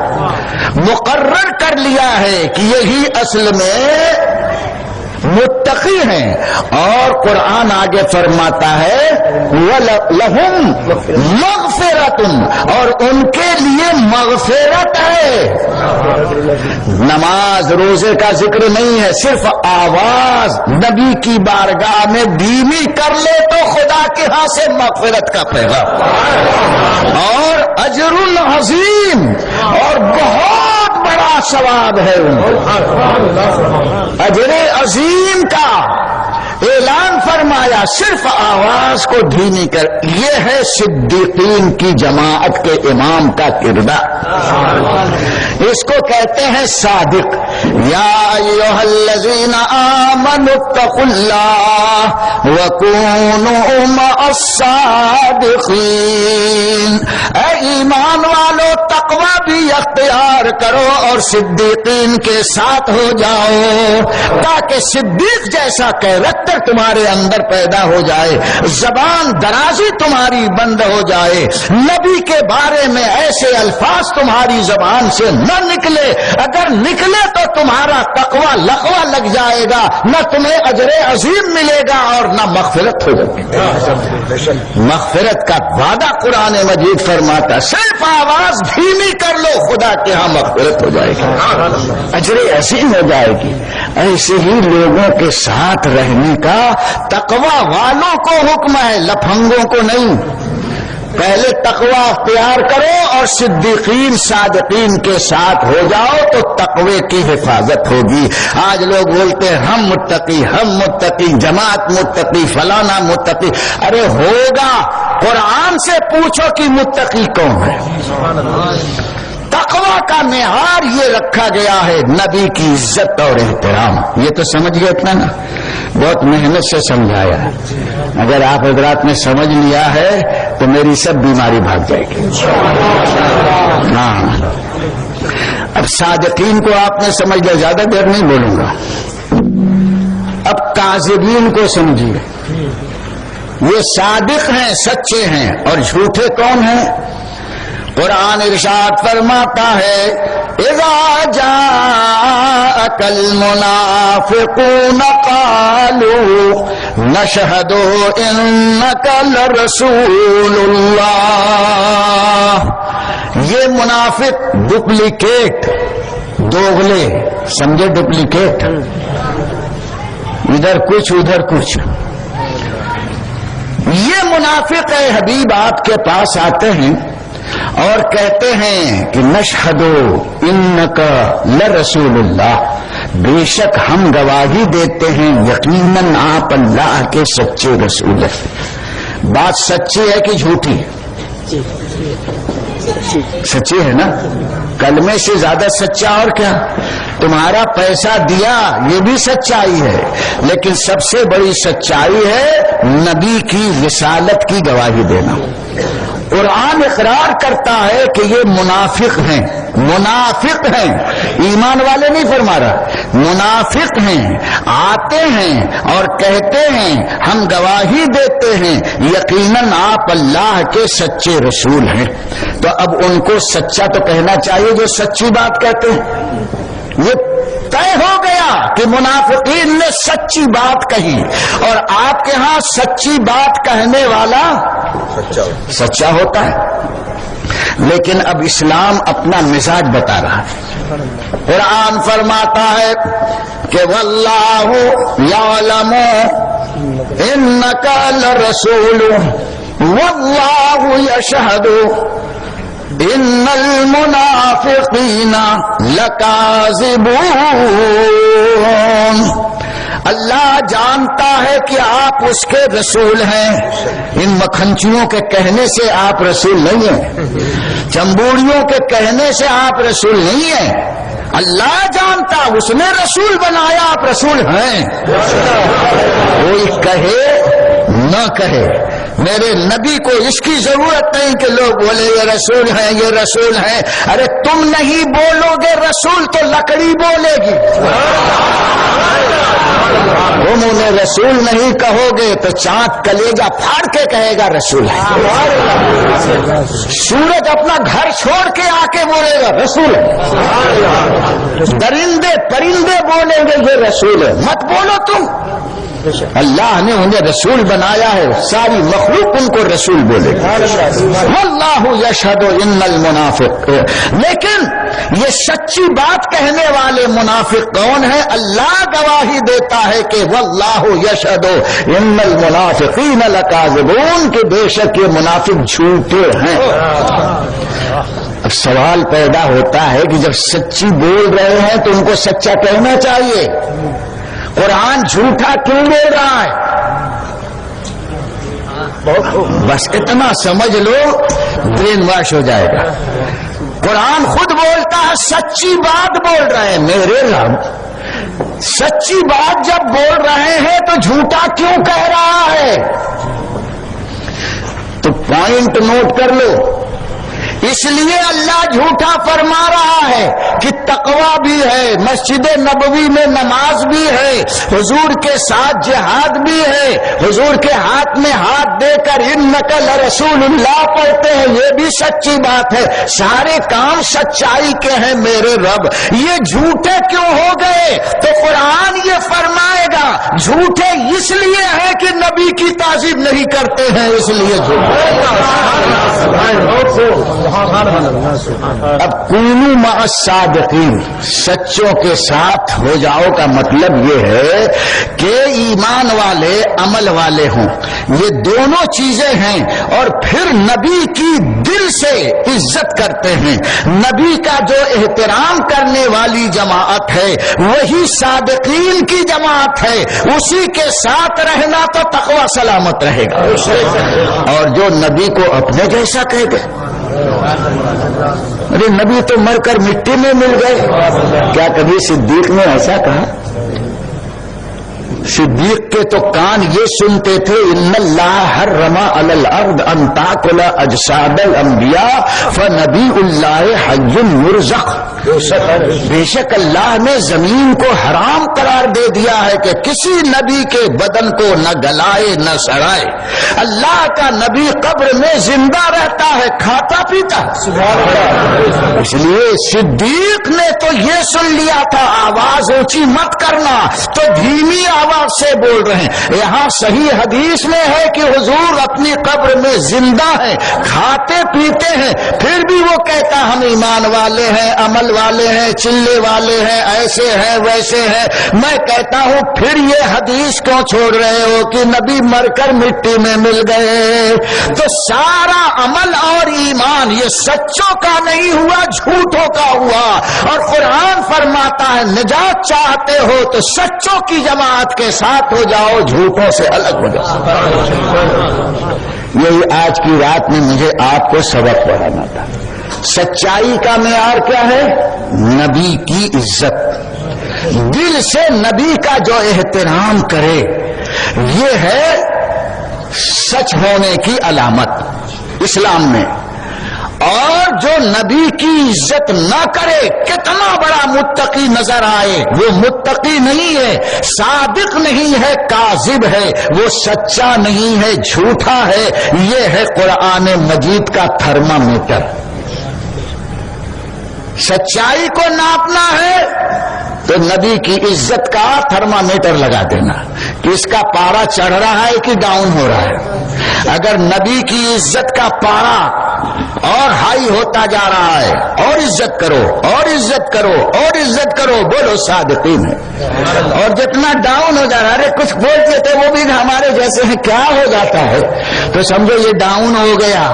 مقرر کر لیا ہے کہ یہی اصل میں متقی ہیں۔ اور قرآن آگے فرماتا ہے وَلَهُمْ مَغْفِرَةٌ، اور ان کے لیے مغفرت ہے۔ نماز روزے کا ذکر نہیں ہے، صرف آواز نبی کی بارگاہ میں دھیمی کر لے تو خدا کے ہاں سے مغفرت کا پیغام اور اجر عظیم، اور بہت بڑا ثواب ہے ان کو، اجر عظیم کا اعلان فرمایا۔ فرمایا صرف آواز کو دھیمی کر. یہ ہے صدیقین کی جماعت کے امام کا کردار. اس کو کہتے ہیں صادق. یا ایھا الذین آمنوا اتقوا اللہ وکونوا مع الصادقین. اے ایمان والو تقوی بھی اختیار کرو اور صدیقین کے ساتھ ہو جاؤ تاکہ صدیق جیسا کیریکٹر تمہارے اندر پیدا ہو جائے, زبان درازی تمہاری بند ہو جائے, نبی کے بارے میں ایسے الفاظ تمہاری زبان سے نہ نکلے. اگر نکلے تو تمہارا تقوی لغو لگ جائے گا, نہ تمہیں اجر عظیم ملے گا اور نہ مغفرت ہو جائے گی. مغفرت کا وعدہ قرآن مجید فرماتا, صرف آواز دھیمی کر لو خدا کے ہاں مغفرت ہو جائے گی, اجر عظیم ہو جائے گی. ایسے ہی لوگوں کے ساتھ رہنے کا تقوی والوں کو حکم ہے, لفنگوں کو نہیں. پہلے تقوی اختیار کرو اور صدیقین صادقین کے ساتھ ہو جاؤ تو تقوی کی حفاظت ہوگی. آج لوگ بولتے ہیں ہم متقی, جماعت متقی, فلانا متقی. ارے ہوگا, قرآن سے پوچھو کہ متقی کون ہے. تقوی کا معیار یہ رکھا گیا ہے نبی کی عزت اور احترام. یہ تو سمجھ گئے اتنا نا, بہت محنت سے سمجھایا ہے. اگر آپ حضرات نے سمجھ لیا ہے تو میری سب بیماری بھاگ جائے گی. ہاں, اب صادقین کو آپ نے سمجھ لیا, زیادہ دیر نہیں بولوں گا. اب کاذبین کو سمجھیے. یہ صادق ہیں, سچے ہیں, اور جھوٹے کون ہیں؟ قرآن ارشاد فرماتا ہے اذا جاءك المنافقون قالوا نشهد انك لرسول اللہ. یہ منافق ڈپلیکیٹ, دوغلے, سمجھے ڈپلیکیٹ, ادھر کچھ ادھر کچھ. یہ منافق ہے حبیب آپ کے پاس آتے ہیں اور کہتے ہیں کہ نشہدو انکا لرسول اللہ, بے شک ہم گواہی دیتے ہیں یقیناً آپ اللہ کے سچے رسول ہیں. بات سچی ہے کہ جھوٹی؟ سچی ہے نا. کلمے سے زیادہ سچا اور کیا؟ تمہارا پیسہ دیا یہ بھی سچائی ہے, لیکن سب سے بڑی سچائی ہے نبی کی رسالت کی گواہی دینا. قرآن اقرار کرتا ہے کہ یہ منافق ہیں, منافق ہیں, ایمان والے نہیں فرما رہا, منافق ہیں. آتے ہیں اور کہتے ہیں ہم گواہی دیتے ہیں یقیناً آپ اللہ کے سچے رسول ہیں. تو اب ان کو سچا تو کہنا چاہیے جو سچی بات کہتے ہیں. یہ طے ہو گیا کہ منافقین نے سچی بات کہی, اور آپ کے ہاں سچی بات کہنے والا سچا ہوتا ہے. لیکن اب اسلام اپنا مزاج بتا رہا ہے. قرآن فرماتا ہے کہ واللہ یعلم انک لرسول واللہ یشہد ان المنافقین لکاذبون. اللہ جانتا ہے کہ آپ اس کے رسول ہیں. ان مکھنچیوں کے کہنے سے آپ رسول نہیں ہیں, چمبوڑیوں کے کہنے سے آپ رسول نہیں ہیں. اللہ جانتا, اس نے رسول بنایا, آپ رسول ہیں. کوئی کہے نہ کہے, میرے نبی کو اس کی ضرورت نہیں کہ لوگ بولے یہ رسول ہیں, یہ رسول ہیں. ارے تم نہیں بولو گے رسول تو لکڑی بولے گی. تم انہیں رسول نہیں کہو گے تو چاند کلیجہ پھاڑ کے کہے گا رسول ہے. سورج اپنا گھر چھوڑ کے آ کے بولے گا رسول ہے. درندے پرندے بولیں گے یہ رسول ہے. مت بولو تم. اللہ نے انہیں رسول بنایا ہے, ساری مخلوق ان کو رسول بولے گا. واللہ یشہد ان المنافق. لیکن یہ سچی بات کہنے والے منافق کون ہیں؟ اللہ گواہی دیتا ہے کہ واللہ یشہد ان المنافقین لکاذبون, کہ بے شک یہ منافق جھوٹے ہیں. اب سوال پیدا ہوتا ہے کہ جب سچی بول رہے ہیں تو ان کو سچا کہنا چاہیے. قرآن جھوٹا کیوں بول رہا ہے؟ بس اتنا سمجھ لو برین واش ہو جائے گا. قرآن خود بولتا ہے سچی بات بول رہے ہیں میرے رب. سچی بات جب بول رہے ہیں تو جھوٹا کیوں کہہ رہا ہے؟ تو پوائنٹ نوٹ کر لو. اس لیے اللہ جھوٹا فرما رہا ہے کہ تقوی بھی ہے, مسجد نبوی میں نماز بھی ہے, حضور کے ساتھ جہاد بھی ہے, حضور کے ہاتھ میں ہاتھ دے کر انک لرسول اللہ پڑھتے ہیں, یہ بھی سچی بات ہے. سارے کام سچائی کے ہیں میرے رب. یہ جھوٹے کیوں ہو گئے؟ تو قرآن یہ فرمائے گا جھوٹے اس لیے ہیں کہ نبی کی تعظیم نہیں کرتے ہیں, اس لیے اب کونوا مع الصادقین, سچوں کے ساتھ ہو جاؤ کا مطلب یہ ہے کہ ایمان والے عمل والے ہوں. یہ دونوں چیزیں ہیں. اور پھر نبی کی دل سے عزت کرتے ہیں. نبی کا جو احترام کرنے والی جماعت ہے وہی صادقین کی جماعت ہے. اسی کے ساتھ رہنا تو تقوی سلامت رہے گا. اور جو نبی کو اپنے جیسا کہہ دے, ارے نبی تو مر کر مٹی میں مل گئے. کیا کبھی صدیق نے ایسا کہا؟ صدیق کے تو کان یہ سنتے تھے ان اللہ حرم علی الارض ان تاکل اجساد الانبیاء فنبی اللہ حی یرزق. بے شک اللہ نے زمین کو حرام قرار دے دیا ہے کہ کسی نبی کے بدن کو نہ گلائے نہ سڑائے. اللہ کا نبی قبر میں زندہ رہتا ہے, کھاتا پیتا ہے. اس لیے صدیق نے تو یہ سن لیا تھا آواز اونچی مت کرنا, تو دھیمی آواز سے بول رہے ہیں. یہاں صحیح حدیث میں ہے کہ حضور اپنی قبر میں زندہ ہیں, کھاتے پیتے ہیں, پھر بھی وہ کہتا ہم ایمان والے ہیں, عمل والے ہیں, چلے والے ہیں, ایسے ہیں ویسے ہیں. میں کہتا ہوں پھر یہ حدیث کیوں چھوڑ رہے ہو کہ نبی مر کر مٹی میں مل گئے؟ تو سارا عمل اور ایمان یہ سچوں کا نہیں ہوا, جھوٹوں کا ہوا. اور قرآن فرماتا ہے نجات چاہتے ہو تو سچوں کی جماعت کے ساتھ ہو جاؤ, جھوٹوں سے الگ ہو جاؤ. یہی آج کی رات میں مجھے آپ کو سبق پڑھانا تھا. سچائی کا معیار کیا ہے؟ نبی کی عزت. دل سے نبی کا جو احترام کرے یہ ہے سچ ہونے کی علامت اسلام میں. اور جو نبی کی عزت نہ کرے کتنا بڑا متقی نظر آئے, وہ متقی نہیں ہے, صادق نہیں ہے, کاذب ہے, وہ سچا نہیں ہے, جھوٹا ہے. یہ ہے قرآن مجید کا تھرمامیٹر. سچائی کو ناپنا ہے تو نبی کی عزت کا تھرمامیٹر لگا دینا کہ اس کا پارا چڑھ رہا ہے کہ ڈاؤن ہو رہا ہے. اگر نبی کی عزت کا پارا اور ہائی ہوتا جا رہا ہے, اور عزت کرو اور عزت کرو اور عزت کرو, بولو صادقین ہے. اور جتنا ڈاؤن ہو جا رہا ہے, کچھ بولتے تھے وہ بھی ہمارے جیسے ہیں, کیا ہو جاتا ہے تو سمجھو یہ ڈاؤن ہو گیا.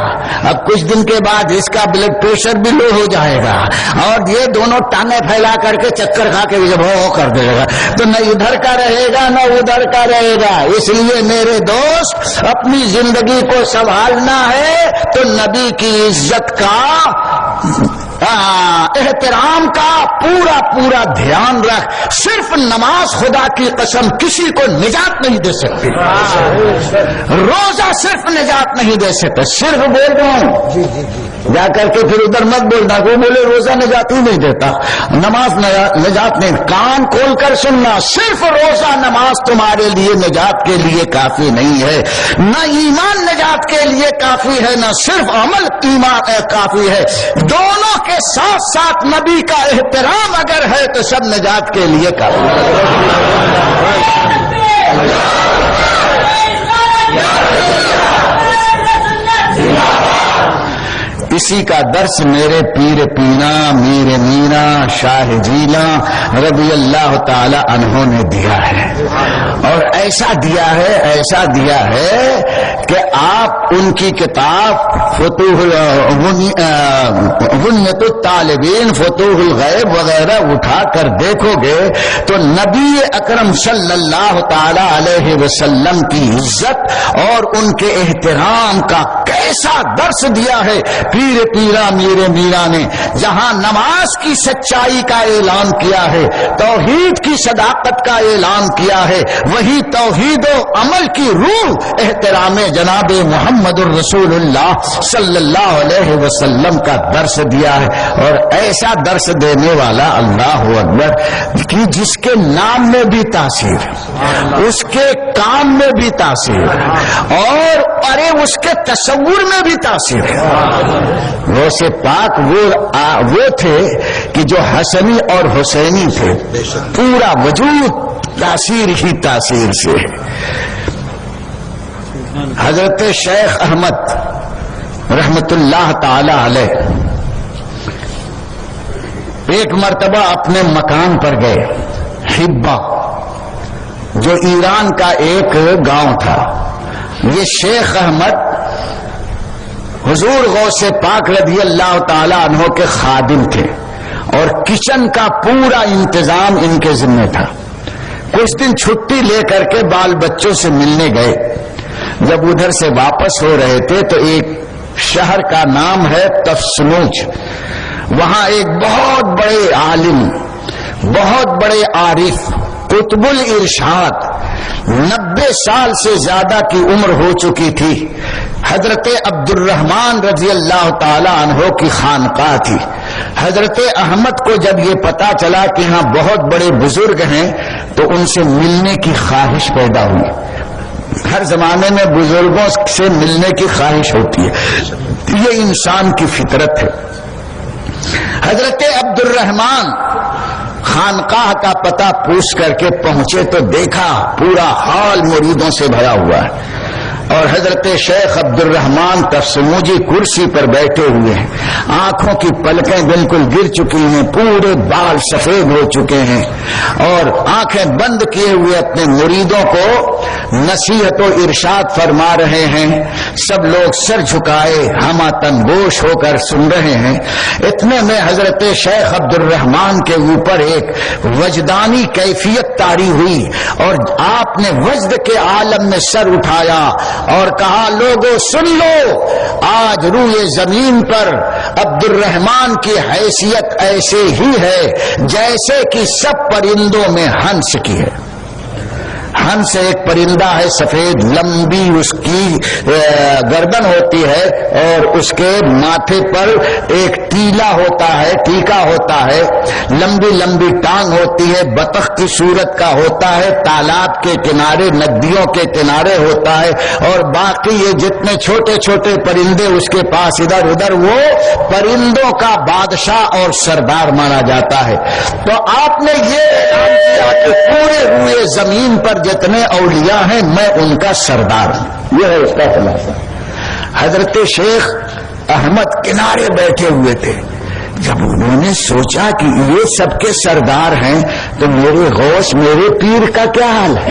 اب کچھ دن کے بعد اس کا بلڈ پریشر بھی لو ہو جائے گا, اور یہ دونوں ٹانگیں پھیلا کر کے چکر کھا کے جب ہو کر دے گا, تو نہ ادھر کا رہے گا نہ ادھر کا رہے گا. اس لیے میرے دوست اپنی زندگی کو سنبھالنا ہے تو نبی کی عزت کا احترام کا پورا پورا دھیان رکھ. صرف نماز خدا کی قسم کسی کو نجات نہیں دے سکتی, روزہ صرف نجات نہیں دے سکتے. صرف بول رہا ہوں, جا کر کے پھر ادھر مت بولنا وہ بولے روزہ نجات ہی نہیں دیتا, نماز نجات نہیں. کان کھول کر سننا, صرف روزہ نماز تمہارے لیے نجات کے لیے کافی نہیں ہے, نہ ایمان نجات کے لیے کافی ہے, نہ صرف عمل ایمان کافی ہے. دونوں کے ساتھ ساتھ نبی کا احترام اگر ہے تو سب نجات کے لیے کافی ہے. اسی کا درس میرے پیر پینا میر مینا شاہ جینا رضی اللہ تعالی عنہ نے دیا ہے. اور ایسا دیا ہے کہ آپ ان کی کتاب غنیت الطالبین، فتوح الغیب وغیرہ اٹھا کر دیکھو گے تو نبی اکرم صلی اللہ تعالی علیہ وسلم کی عزت اور ان کے احترام کا کیسا درس دیا ہے پیر پیرا میر میرا نے. جہاں نماز کی سچائی کا اعلان کیا ہے، توحید کی صداقت کا اعلان کیا ہے، وہی توحید و عمل کی روح احترام جناب محمد الرسول اللہ صلی اللہ علیہ وسلم کا درس دیا ہے. اور ایسا درس دینے والا اللہ اکبر کہ جس کے نام میں بھی تاثیر، اس کے کام میں بھی تاثیر، اور اس کے تصور میں بھی تاثیر ہے. وہ سے پاک وہ تھے کہ جو حسنی اور حسینی تھے، پورا وجود تاثیر ہی تاثیر سے. حضرت شیخ احمد رحمت اللہ تعالی علیہ ایک مرتبہ اپنے مکان پر گئے، حبا جو ایران کا ایک گاؤں تھا. یہ شیخ احمد حضور غوث پاک رضی اللہ تعالی عنہ کے خادم تھے اور کچن کا پورا انتظام ان کے ذمہ تھا. کچھ دن چھٹی لے کر کے بال بچوں سے ملنے گئے. جب ادھر سے واپس ہو رہے تھے تو ایک شہر کا نام ہے تفسنوج، وہاں ایک بہت بڑے عالم، بہت بڑے عارف، قطب الارشاد، 90 سال سے زیادہ کی عمر ہو چکی تھی، حضرت عبد الرحمن رضی اللہ تعالی عنہ کی خانقاہ تھی. حضرت احمد کو جب یہ پتا چلا کہ ہاں بہت بڑے بزرگ ہیں تو ان سے ملنے کی خواہش پیدا ہوئی. ہر زمانے میں بزرگوں سے ملنے کی خواہش ہوتی ہے، یہ انسان کی فطرت ہے. حضرت عبد الرحمن خانقاہ کا پتہ پوچھ کر کے پہنچے تو دیکھا پورا ہال مریدوں سے بھرا ہوا ہے، اور حضرت شیخ عبد الرحمن تفسنوجی کرسی پر بیٹھے ہوئے ہیں. آنکھوں کی پلکیں بالکل گر چکی ہیں، پورے بال سفید ہو چکے ہیں، اور آنکھیں بند کیے ہوئے اپنے مریدوں کو نصیحت و ارشاد فرما رہے ہیں. سب لوگ سر جھکائے ہمہ تنگوش ہو کر سن رہے ہیں. اتنے میں حضرت شیخ عبد الرحمن کے اوپر ایک وجدانی کیفیت طاری ہوئی، اور آپ نے وجد کے عالم میں سر اٹھایا اور کہا، لوگوں سن لو، آج روئے زمین پر عبد الرحمن کی حیثیت ایسے ہی ہے جیسے کہ سب پرندوں میں ہنس کی ہے. ہنس ایک پرندہ ہے سفید، لمبی اس کی گردن ہوتی ہے اور اس کے ماتھے پر ایک ٹیلا ہوتا ہے، ٹیکا ہوتا ہے، لمبی لمبی ٹانگ ہوتی ہے، بطخ کی صورت کا ہوتا ہے، تالاب کے کنارے، ندیوں کے کنارے ہوتا ہے، اور باقی یہ جتنے چھوٹے چھوٹے پرندے اس کے پاس ادھر ادھر، وہ پرندوں کا بادشاہ اور سردار مانا جاتا ہے. تو آپ نے یہ اعلان کیا کہ پورے روئے زمین پر جتنے اولیاء ہیں میں ان کا سردار ہوں. یہ ہے اس کا خلاصہ. حضرت شیخ احمد کنارے بیٹھے ہوئے تھے. جب انہوں نے سوچا کہ یہ سب کے سردار ہیں تو میرے غوث، میرے پیر کا کیا حال ہے؟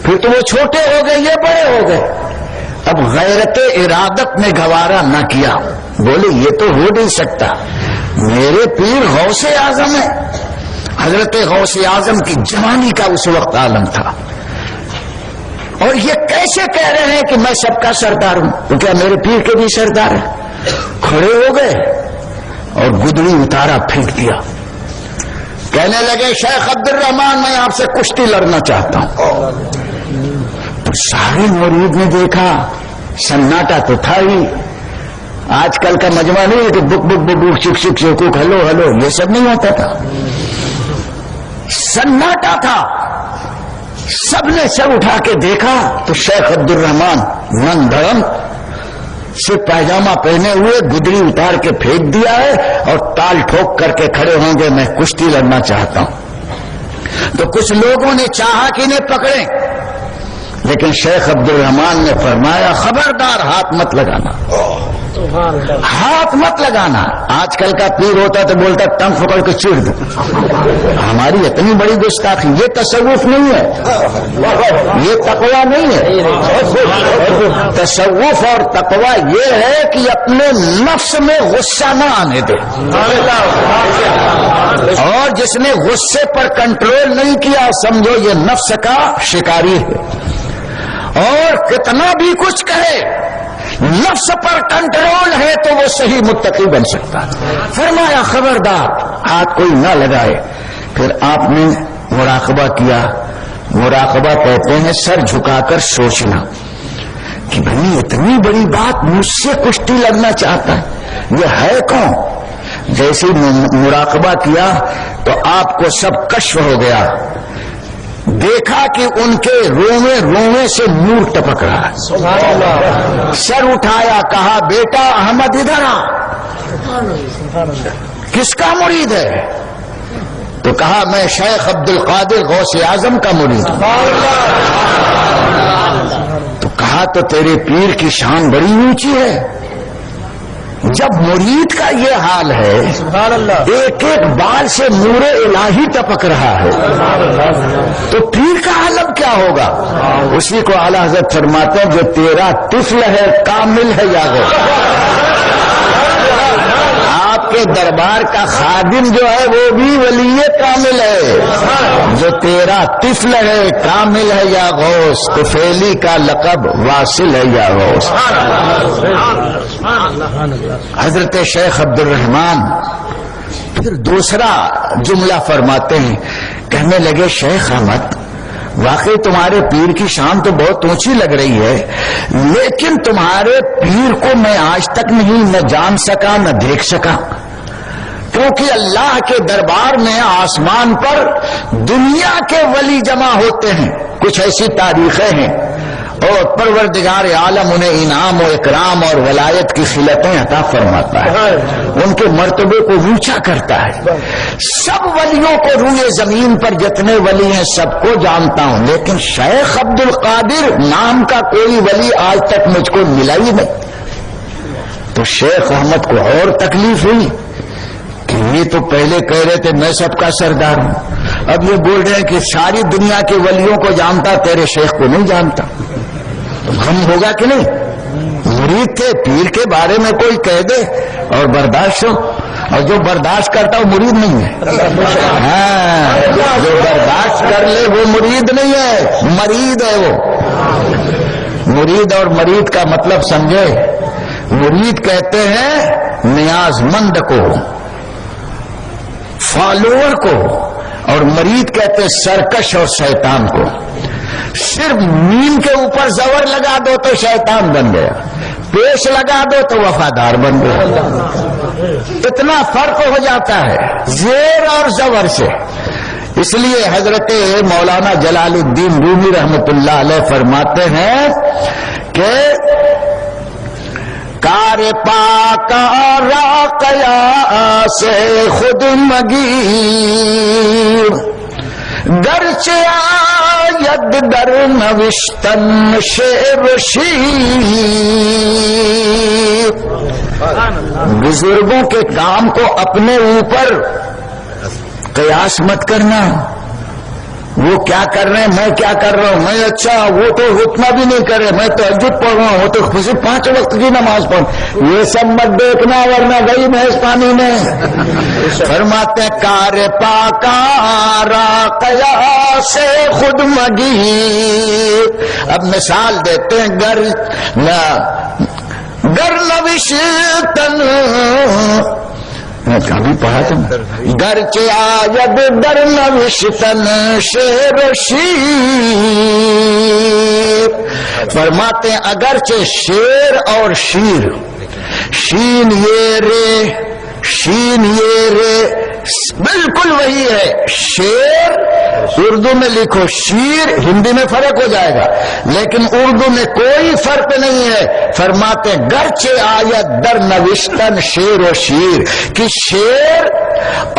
پھر تو وہ چھوٹے ہو گئے، یہ بڑے ہو گئے. اب غیرت ارادت نے گوارا نہ کیا، بولے یہ تو ہو نہیں سکتا، میرے پیر غوث اعظم ہے. حضرت غوث اعظم کی جوانی کا اس وقت عالم تھا، اور یہ کیسے کہہ رہے ہیں کہ میں سب کا سردار ہوں؟ تو کیا میرے پیر کے بھی سردار ہیں؟ کھڑے ہو گئے اور گدڑی اتارا، پھینک دیا. کہنے لگے، شیخ عبد الرحمن میں آپ سے کشتی لڑنا چاہتا ہوں. تو سارے مرید نے دیکھا، سناٹا تو تھا ہی. آج کل کا مجمع نہیں ہے کہ بک بک بک بک چک چک چک ہلو ہلو، یہ سب نہیں ہوتا تھا. سناٹا تھا. سب نے سر اٹھا کے دیکھا تو شیخ عبد الرحمن ننگ دھڑم سے پائجامہ پہنے ہوئے گدڑی اتار کے پھینک دیا ہے اور تال ٹھوک کر کے کھڑے ہوں گے، میں کشتی لڑنا چاہتا ہوں. تو کچھ لوگوں نے چاہا کہ انہیں پکڑیں، لیکن شیخ عبد الرحمن نے فرمایا، خبردار ہاتھ مت لگانا. ہاتھ مت لگانا. آج کل کا پیر ہوتا تو بولتا ٹنگ پکڑ کے چیڑ دو. ہماری اتنی بڑی گستاخی. یہ تصوف نہیں ہے, یہ تقویٰ نہیں ہے. تصوف اور تقویٰ یہ ہے کہ اپنے نفس میں غصہ نہ آنے دے, اور جس نے غصے پر کنٹرول نہیں کیا سمجھو یہ نفس کا شکاری ہے. اور کتنا بھی کچھ کہے, نفس پر کنٹرول ہے تو وہ صحیح متقی بن سکتا ہے. فرمایا خبردار ہاتھ کوئی نہ لگائے. پھر آپ نے مراقبہ کیا. مراقبہ کہتے ہیں سر جھکا کر سوچنا کہ بھئی اتنی بڑی بات مجھ سے کشتی لڑنا چاہتا ہے, یہ ہے کون؟ جیسے مراقبہ کیا تو آپ کو سب کشف ہو گیا. دیکھا کہ ان کے روئے روئے سے نور ٹپک رہا ہے. سر اٹھایا, کہا بیٹا احمد ادھر آ. کس کا مرید ہے؟ تو کہا میں شیخ عبد القادر غوث اعظم کا مرید ہوں. تو کہا تو تیرے پیر کی شان بڑی اونچی ہے. جب مرید کا یہ حال ہے, سبحان اللہ, ایک ایک بال سے نور الہی ٹپک رہا ہے, تو پیر کا عالم کیا ہوگا؟ اسی کو اعلی حضرت فرماتے ہیں جو تیرا طفل ہے کامل ہے یا غیر. آپ کے دربار کا خادم جو ہے وہ بھی ولی کامل ہے. جو تیرا طفل ہے کامل ہے یا غوث. طفیلی کا لقب واصل ہے یا غوث. حضرت شیخ عبد الرحمان پھر دوسرا جملہ فرماتے ہیں, کہنے لگے شیخ احمد واقعی تمہارے پیر کی شان تو بہت اونچی لگ رہی ہے, لیکن تمہارے پیر کو میں آج تک نہیں نہ جان سکا نہ دیکھ سکا, کیونکہ اللہ کے دربار میں آسمان پر دنیا کے ولی جمع ہوتے ہیں. کچھ ایسی تاریخیں ہیں, اور پروردگار عالم انہیں انعام و اکرام اور ولایت کی خلتیں عطا فرماتا ہے, ان کے مرتبے کو اونچا کرتا ہے. سب ولیوں کو روئے زمین پر جتنے ولی ہیں سب کو جانتا ہوں, لیکن شیخ عبد القادر نام کا کوئی ولی آج تک مجھ کو ملا ہی نہیں. تو شیخ احمد کو اور تکلیف ہوئی کہ یہ تو پہلے کہہ رہے تھے میں سب کا سردار ہوں, اب یہ بول رہے ہیں کہ ساری دنیا کے ولیوں کو جانتا, تیرے شیخ کو نہیں جانتا. غم ہوگا کہ نہیں؟ مرید تھے, پیر کے بارے میں کوئی کہہ دے اور برداشت ہو, اور جو برداشت کرتا وہ مرید نہیں ہے. ہاں, جو برداشت کر لے وہ مرید نہیں ہے, مرید ہے وہ. مرید اور مرید کا مطلب سمجھے. مرید کہتے ہیں نیاز مند کو, فالوور کو, اور مرید کہتے ہیں سرکش اور شیطان کو. صرف میم کے اوپر زور لگا دو تو شیطان بن گیا, پیش لگا دو تو وفادار بن گیا. اتنا فرق ہو جاتا ہے زیر اور زور سے. اس لیے حضرت مولانا جلال الدین رومی رحمت اللہ علیہ فرماتے ہیں کہ کار پاک راقیا سے خود مگیر, گرچہ آید در نوشتن شعر و شیر. بزرگوں کے کام کو اپنے اوپر قیاس مت کرنا. وہ کیا کر رہے ہیں میں کیا کر رہا ہوں, میں اچھا وہ تو اتنا بھی نہیں کر رہے, میں تو تہجد پڑھ رہا ہوں, وہ تو صرف 5 وقت کی نماز پڑھ. یہ سب مت دیکھنا ورنہ گئی بھینس پانی میں. فرماتے ہیں کار پاکا راقیا سے خود مگی. اب مثال دیتے ہیں, گر نوشتن کبھی پڑھا تم, گرچہ آید در نوشتن شعر و شیر. فرماتے ہیں اگرچہ شعر اور شیر, شین یہ رے, شین یہ رے بالکل وہی ہے. شعر اردو میں لکھو, شیر ہندی میں فرق ہو جائے گا, لیکن اردو میں کوئی فرق نہیں ہے. فرماتے گرچہ آیت در نوشتن شعر و شیر, کہ شعر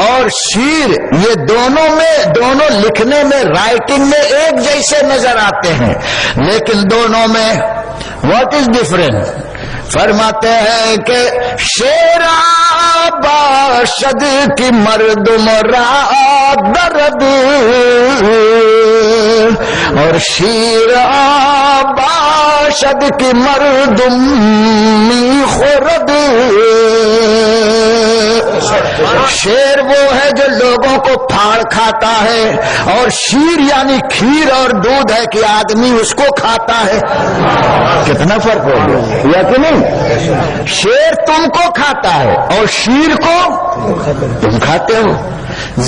اور شیر یہ دونوں لکھنے میں رائٹنگ میں ایک جیسے نظر آتے ہیں, لیکن دونوں میں واٹ از ڈفرنٹ. فرماتے ہیں کہ شیرا باشد کی مردم را درد اور شیرا باشد کی مردم می خورد. شیر وہ ہے جو لوگوں کو پھاڑ کھاتا ہے اور شیر یعنی کھیر اور دودھ ہے کہ آدمی اس کو کھاتا ہے. کتنا فرق ہو گیا یا کہ نہیں؟ شیر تم کو کھاتا ہے اور شیر کو تم کھاتے ہو.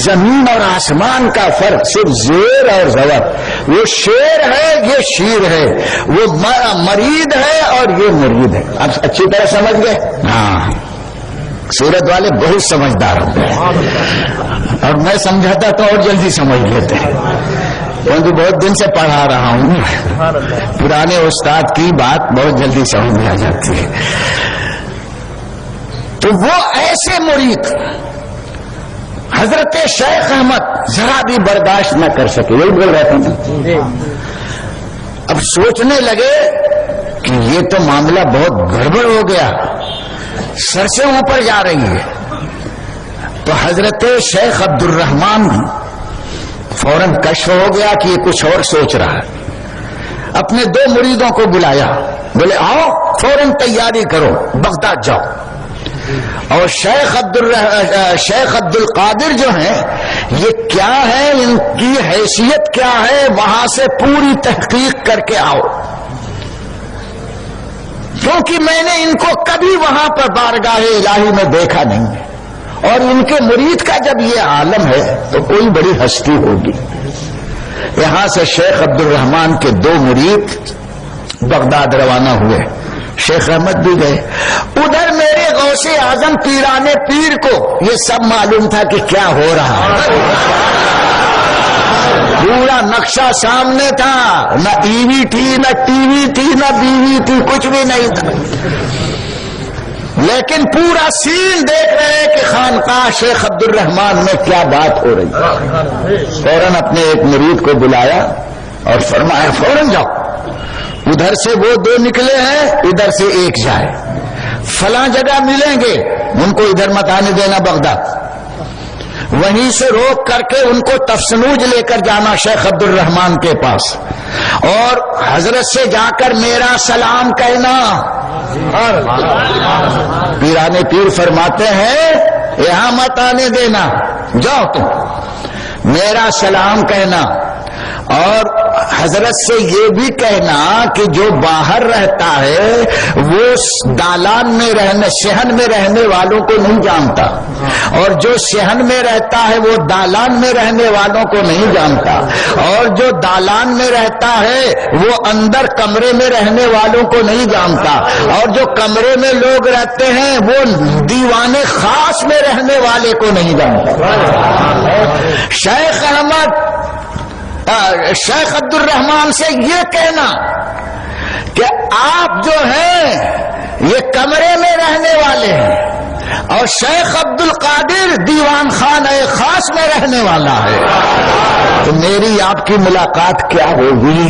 زمین اور آسمان کا فرق صرف زیر اور زبر. وہ شیر ہے یہ شیر ہے، وہ مرید ہے اور یہ مرید ہے. آپ اچھی طرح سمجھ گئے؟ ہاں سورت والے بہت سمجھدار ہوتے ہیں اور میں سمجھاتا تو اور جلدی سمجھ لیتے ہیں کیونکہ بہت دن سے پڑھا رہا ہوں. پرانے استاد کی بات بہت جلدی سمجھ میں آ جاتی ہے. تو وہ ایسے مرید حضرت شیخ احمد ذرا بھی برداشت نہ کر سکے. یہی بول رہے تھے. اب سوچنے لگے کہ یہ تو معاملہ بہت گڑبڑ ہو گیا، سر سے اوپر جا رہی ہے. تو حضرت شیخ عبد الرحمان فوراً کشف ہو گیا کہ یہ کچھ اور سوچ رہا ہے. اپنے 2 مریدوں کو بلایا، بولے آؤ فوراً تیاری کرو بغداد جاؤ. اور شیخ عبد القادر جو ہیں یہ کیا ہے، ان کی حیثیت کیا ہے، وہاں سے پوری تحقیق کر کے آؤ، کیونکہ میں نے ان کو کبھی وہاں پر بارگاہ الہی میں دیکھا نہیں ہے اور ان کے مرید کا جب یہ عالم ہے تو کوئی بڑی ہستی ہوگی. یہاں سے شیخ عبد الرحمان کے 2 مرید بغداد روانہ ہوئے. شیخ احمد بھی گئے. ادھر میرے غوث اعظم پیران پیر کو یہ سب معلوم تھا کہ کیا ہو رہا ہے. پورا نقشہ سامنے تھا، نہ ای وی تھی، نہ ٹی وی تھی، نہ بیوی تھی، کچھ بھی نہیں تھا. لیکن پورا سین دیکھ رہے کہ خانقاہ شیخ عبد الرحمان میں کیا بات ہو رہی. فوراً اپنے ایک مرید کو بلایا اور فرمایا فوراً جاؤ، ادھر سے وہ 2 نکلے ہیں، ادھر سے 1 جائے، فلاں جگہ ملیں گے، ان کو ادھر مت آنے دینا بغداد. وہیں سے روک کر کے ان کو تفسنوج لے کر جانا شیخ عبد الرحمان کے پاس اور حضرت سے جا کر میرا سلام کہنا. پیرانے پیر فرماتے ہیں یہاں مت آنے دینا، جاؤ تم، میرا سلام کہنا اور حضرت سے یہ بھی کہنا کہ جو باہر رہتا ہے وہ دالان میں رہنے صحن میں رہنے والوں کو نہیں جانتا اور جو صحن میں رہتا ہے وہ دالان میں رہنے والوں کو نہیں جانتا اور جو دالان میں رہتا ہے وہ اندر کمرے میں رہنے والوں کو نہیں جانتا اور جو کمرے میں لوگ رہتے ہیں وہ دیوان خاص میں رہنے والے کو نہیں جانتا. شیخ عبد الرحمان سے یہ کہنا کہ آپ جو ہیں یہ کمرے میں رہنے والے ہیں اور شیخ عبد القادر دیوان خانہ خاص میں رہنے والا ہے، تو میری آپ کی ملاقات کیا ہوگی؟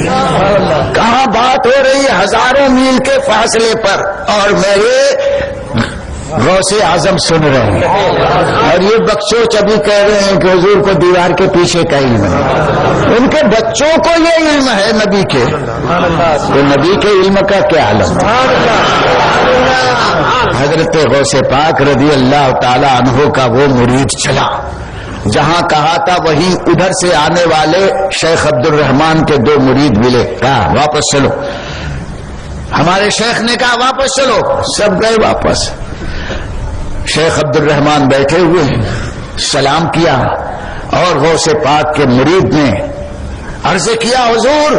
کہاں بات ہو رہی ہے؟ ہزاروں میل کے فاصلے پر اور میرے غوث اعظم سن رہے ہیں اور یہ بخشوچ ابھی کہہ رہے ہیں کہ حضور کو دیوار کے پیچھے کا علم ہے. ان کے بچوں کو یہ علم ہے نبی کے، تو نبی کے علم کا کیا عالم. حضرت غوث پاک رضی اللہ تعالی عنہ کا وہ مرید چلا جہاں کہا تھا وہیں ادھر سے آنے والے شیخ عبد الرحمان کے 2 مرید ملے. کہا واپس چلو. ہمارے شیخ نے کہا واپس چلو، سب گئے واپس. شیخ عبد الرحمان بیٹھے ہوئے سلام کیا اور غوث پاک کے مرید نے عرض کیا حضور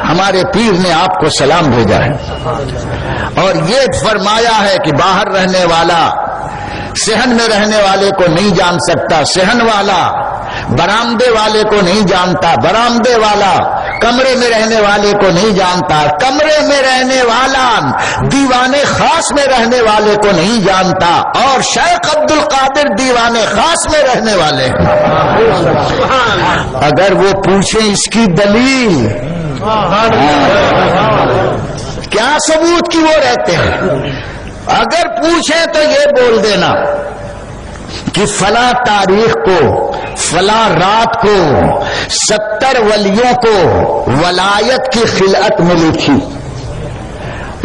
ہمارے پیر نے آپ کو سلام بھیجا ہے اور یہ فرمایا ہے کہ باہر رہنے والا صحن میں رہنے والے کو نہیں جان سکتا، صحن والا برآمدے والے کو نہیں جانتا، برآمدے والا کمرے میں رہنے والے کو نہیں جانتا، کمرے میں رہنے والا دیوان خاص میں رہنے والے کو نہیں جانتا اور شیخ عبد القادر دیوان خاص میں رہنے والے ہیں. اگر وہ پوچھیں اس کی دلیل کیا ثبوت کی وہ رہتے ہیں اگر پوچھیں تو یہ بول دینا کہ فلاں تاریخ کو فلاں رات کو 70 ولیوں کو ولایت کی خلعت ملی تھی،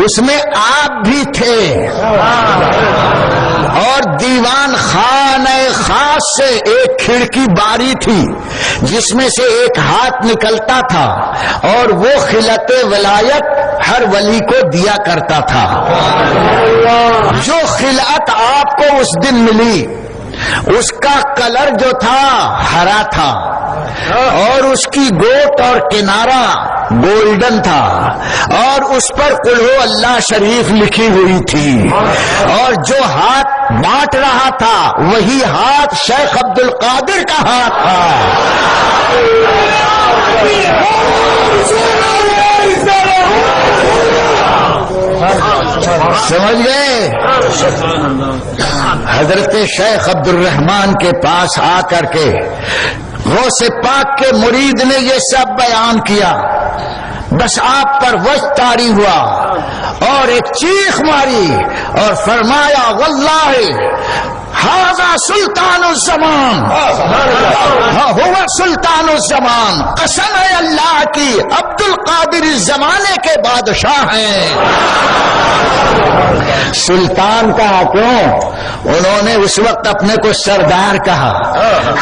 اس میں آپ بھی تھے، اور دیوان خانہ خاص سے ایک کھڑکی باری تھی جس میں سے ایک ہاتھ نکلتا تھا، اور وہ خلعت ولایت ہر ولی کو دیا کرتا تھا۔ جو خلعت آپ کو اس دن ملی اس کا کلر جو تھا ہرا تھا، اور اس کی گوٹ اور کنارہ گولڈن تھا، اور اس پر قل ہو اللہ شریف لکھی ہوئی تھی، اور جو ہاتھ بانٹ رہا تھا وہی ہاتھ شیخ عبد القادر کا ہاتھ تھا۔ سمجھ گئے؟ حضرت شیخ عبد الرحمان کے پاس آ کر کے غوث پاک کے مرید نے یہ سب بیان کیا، بس آپ پر وجد طاری ہوا اور ایک چیخ ماری اور فرمایا واللہ ھذا سلطان الزمان، ہوا سلطان الزمان، قسم ہے اللہ کی عبد القادر اس زمانے کے بادشاہ ہیں۔ سلطان کہا کیوں؟ انہوں نے اس وقت اپنے کو سردار کہا۔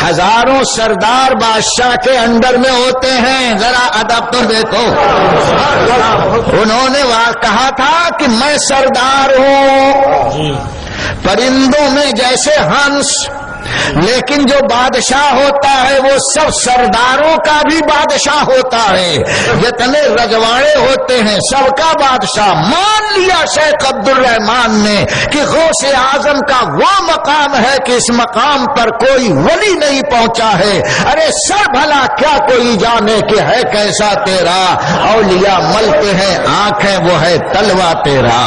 ہزاروں سردار بادشاہ کے انڈر میں ہوتے ہیں، ذرا ادب تو دیکھو۔ انہوں نے کہا تھا کہ میں سردار ہوں، پرندوں میں جیسے ہنس، لیکن جو بادشاہ ہوتا ہے وہ سب سرداروں کا بھی بادشاہ ہوتا ہے، جتنے رجواڑے ہوتے ہیں سب کا بادشاہ۔ مان لیا شیخ عبد الرحمان نے کہ غوث اعظم کا وہ مقام ہے کہ اس مقام پر کوئی ولی نہیں پہنچا ہے۔ ارے سر بھلا کیا کوئی جانے کہ ہے کیسا تیرا، اولیاء ملتے ہیں آنکھیں وہ ہے تلوا تیرا۔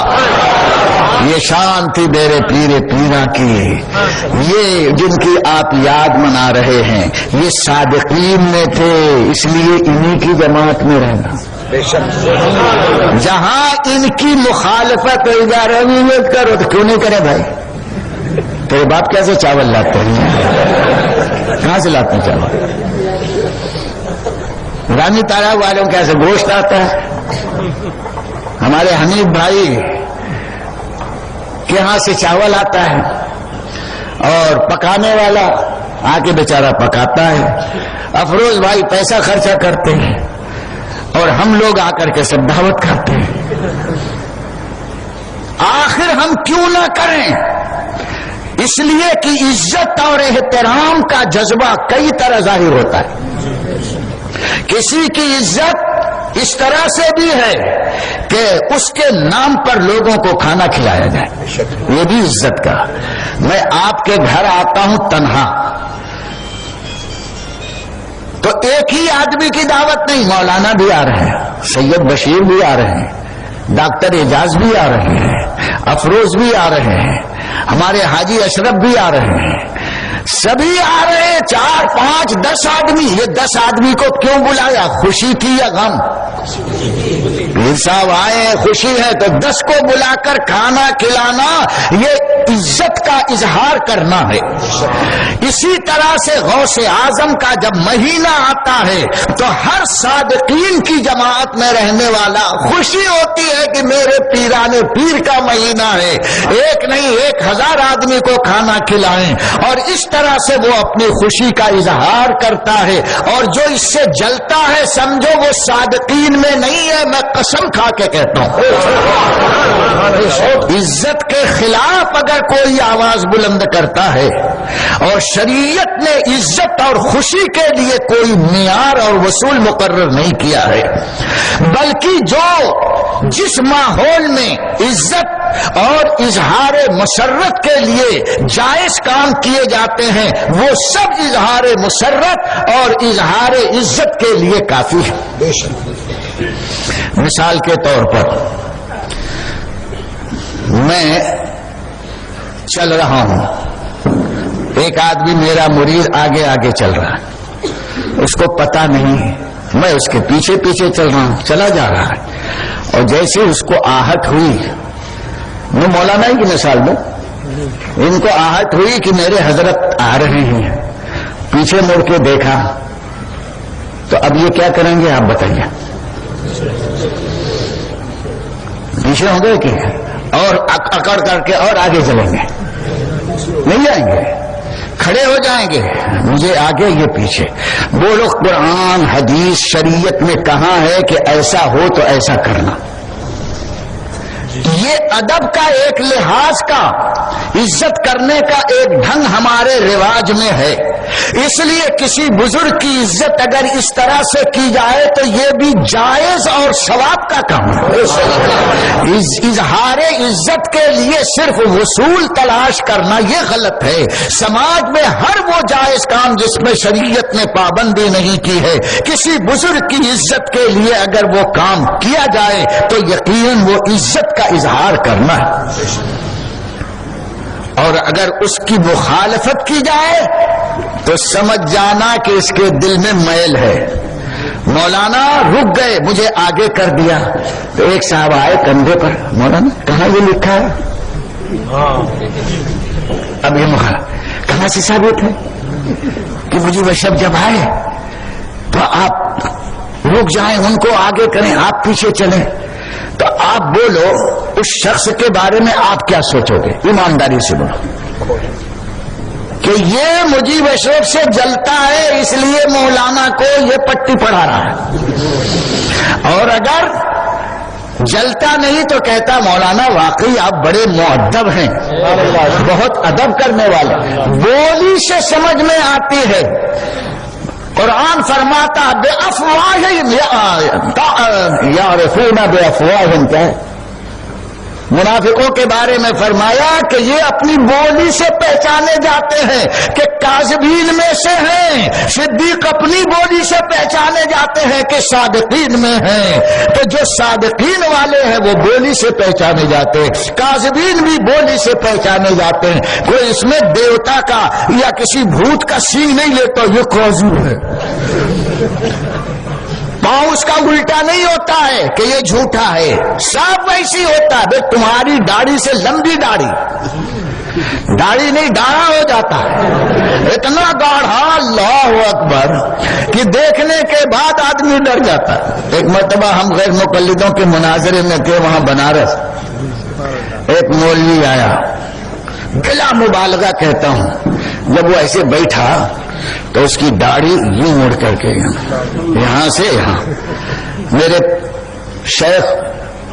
یہ شان تھی میرے پیر پیرا کی، یہ جن کی آپ یاد منا رہے ہیں یہ صادقین میں تھے، اس لیے انہی کی جماعت میں رہنا۔ جہاں ان کی مخالفت اجارویت کرو تو کیوں نہیں کرے بھائی؟ تیرے باپ کیسے چاول لاتے ہیں؟ کہاں سے لاتے ہیں چاول؟ رانی تالاب والوں کیسے گوشت آتا ہے؟ ہمارے حنیف بھائی کے ہاں سے چاول آتا ہے اور پکانے والا آ کے بیچارہ پکاتا ہے۔ افروز بھائی پیسہ خرچہ کرتے ہیں اور ہم لوگ آ کر کے سب دعوت کرتے ہیں۔ آخر ہم کیوں نہ کریں؟ اس لیے کہ عزت اور احترام کا جذبہ کئی طرح ظاہر ہوتا ہے۔ کسی کی عزت اس طرح سے بھی ہے کہ اس کے نام پر لوگوں کو کھانا کھلایا جائے، یہ بھی عزت کا۔ میں آپ کے گھر آتا ہوں تنہا تو ایک ہی آدمی کی دعوت نہیں، مولانا بھی آ رہے ہیں، سید بشیر بھی آ رہے ہیں، ڈاکٹر اعجاز بھی آ رہے ہیں، افروز بھی آ رہے ہیں، ہمارے حاجی اشرف بھی آ رہے ہیں، سبھی آ رہے ہیں، 4 5 10 آدمی۔ یہ 10 آدمی کو کیوں بلایا؟ خوشی کی یا غم؟ پیر صاحب آئے ہیں، خوشی ہے تو 10 کو بلا کر کھانا کھلانا یہ عزت کا اظہار کرنا ہے۔ اسی طرح سے غوث اعظم کا جب مہینہ آتا ہے تو ہر صادقین کی جماعت میں رہنے والا خوشی ہوتی ہے کہ میرے پیرانے پیر کا مہینہ ہے، ایک نہیں 1000 آدمی کو کھانا کھلائیں، اور اس طرح سے وہ اپنی خوشی کا اظہار کرتا ہے۔ اور جو اس سے جلتا ہے سمجھو وہ صادقین میں نہیں ہے، میں قسم کھا کے کہتا ہوں۔ عزت کے خلاف اگر کوئی آواز بلند کرتا ہے اور شریعت نے عزت اور خوشی کے لیے کوئی معیار اور وصول مقرر نہیں کیا ہے، بلکہ جو جس ماحول میں عزت اور اظہار مسرت کے لیے جائز کام کیے جاتے ہیں وہ سب اظہار مسرت اور اظہار عزت کے لیے کافی ہے۔ مثال کے طور پر میں چل رہا ہوں، ایک آدمی میرا مرید آگے آگے چل رہا ہے، اس کو پتا نہیں، میں اس کے پیچھے پیچھے چل رہا ہوں، چلا جا رہا ہے، اور جیسے اس کو آہٹ ہوئی میں مولانا ہی کی مثال دوں. ان کو آہٹ ہوئی کہ میرے حضرت آ رہے ہیں, پیچھے مڑ کے دیکھا تو اب یہ کیا کریں گے آپ بتائیے؟ پیچھے ہوں گے کہ اور اکڑ کر کے اور آگے چلیں گے؟ نہیں جائیں گے, کھڑے ہو جائیں گے, مجھے آگے یہ پیچھے. بولو قرآن حدیث شریعت میں کہاں ہے کہ ایسا ہو تو ایسا کرنا؟ یہ ادب کا ایک لحاظ کا, عزت کرنے کا ایک ڈھنگ ہمارے رواج میں ہے. اس لیے کسی بزرگ کی عزت اگر اس طرح سے کی جائے تو یہ بھی جائز اور ثواب کا کام ہے. اظہار عزت کے لیے صرف وصول تلاش کرنا یہ غلط ہے. سماج میں ہر وہ جائز کام جس میں شریعت نے پابندی نہیں کی ہے, کسی بزرگ کی عزت کے لیے اگر وہ کام کیا جائے تو یقیناً وہ عزت کا اظہار کرنا ہے. اور اگر اس کی مخالفت کی جائے تو سمجھ جانا کہ اس کے دل میں میل ہے. مولانا رک گئے, مجھے آگے کر دیا. تو ایک صاحب آئے کندھے پر, مولانا کہاں یہ لکھا ہے؟ اب یہ کہاں سے ثابت ہے کہ مجھے وہ شب جب آئے تو آپ رک جائیں, ان کو آگے کریں, آپ پیچھے چلیں. تو آپ بولو اس شخص کے بارے میں آپ کیا سوچو گے؟ ایمانداری سے بولو کہ یہ مجیب اشرف سے جلتا ہے اس لیے مولانا کو یہ پٹی پڑھا رہا ہے, اور اگر جلتا نہیں تو کہتا مولانا واقعی آپ بڑے مؤدب ہیں, بہت ادب کرنے والے. بولی سے سمجھ میں آتی ہے. قرآن فرماتا بے افواہہم یعرفون بے افواہہم, کیا ہے؟ منافقوں کے بارے میں فرمایا کہ یہ اپنی بولی سے پہچانے جاتے ہیں کہ کاذبین میں سے ہیں. صدیق اپنی بولی سے پہچانے جاتے ہیں کہ صادقین میں ہیں. تو جو صادقین والے ہیں وہ بولی سے پہچانے جاتے ہیں, کاذبین بھی بولی سے پہچانے جاتے ہیں. کوئی اس میں دیوتا کا یا کسی بھوت کا سینگ نہیں لیتا, یہ کاذب ہے. پاؤں اس کا الٹا نہیں ہوتا ہے کہ یہ جھوٹا ہے, سب ویسی ہوتا ہے. بھائی تمہاری داڑھی سے لمبی داڑھی نہیں ڈاڑھا ہو جاتا ہے, اتنا گاڑھا اللہ اکبر کہ دیکھنے کے بعد آدمی ڈر جاتا ہے. ایک مرتبہ ہم غیر مقلدوں کے مناظرے میں تھے وہاں بنارس. ایک مولوی آیا, بلا مبالغہ کہتا ہوں, جب وہ ایسے بیٹھا تو اس کی داڑھی یوں مڑ کر کے یہاں سے یہاں. میرے شیخ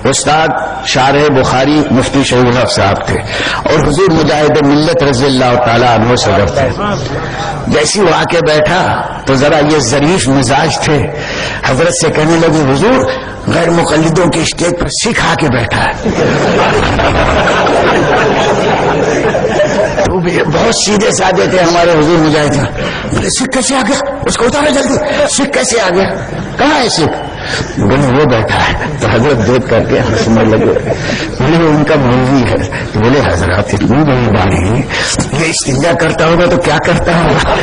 استاد شارح بخاری مفتی شہید الحق صاحب تھے اور حضور مجاہد ملت رضی اللہ تعالیٰ عنہ صدر تھے. جیسی وہ آ کے بیٹھا تو ذرا یہ ظریف مزاج تھے, حضرت سے کہنے لگے حضور غیر مقلدوں کے اسٹیج پر سکھ آ کے بیٹھا ہے. وہ بھی بہت سیدھے سادے تھے ہمارے حضور مجاہد. بولے سکھ کیسے آ گیا؟ اس کو اتارو جلدی, سکھ کیسے آ گیا؟ کہاں ہے سکھ؟ بولے وہ بیٹھا ہے. تو حضرت دیکھ کر کے ہنسنے لگے. بولے وہ ان کا مولوی ہے. تو بولے حضرات اتنی بڑی داڑھی, یہ استنجا کرتا ہوگا تو کیا کرتا ہوگا؟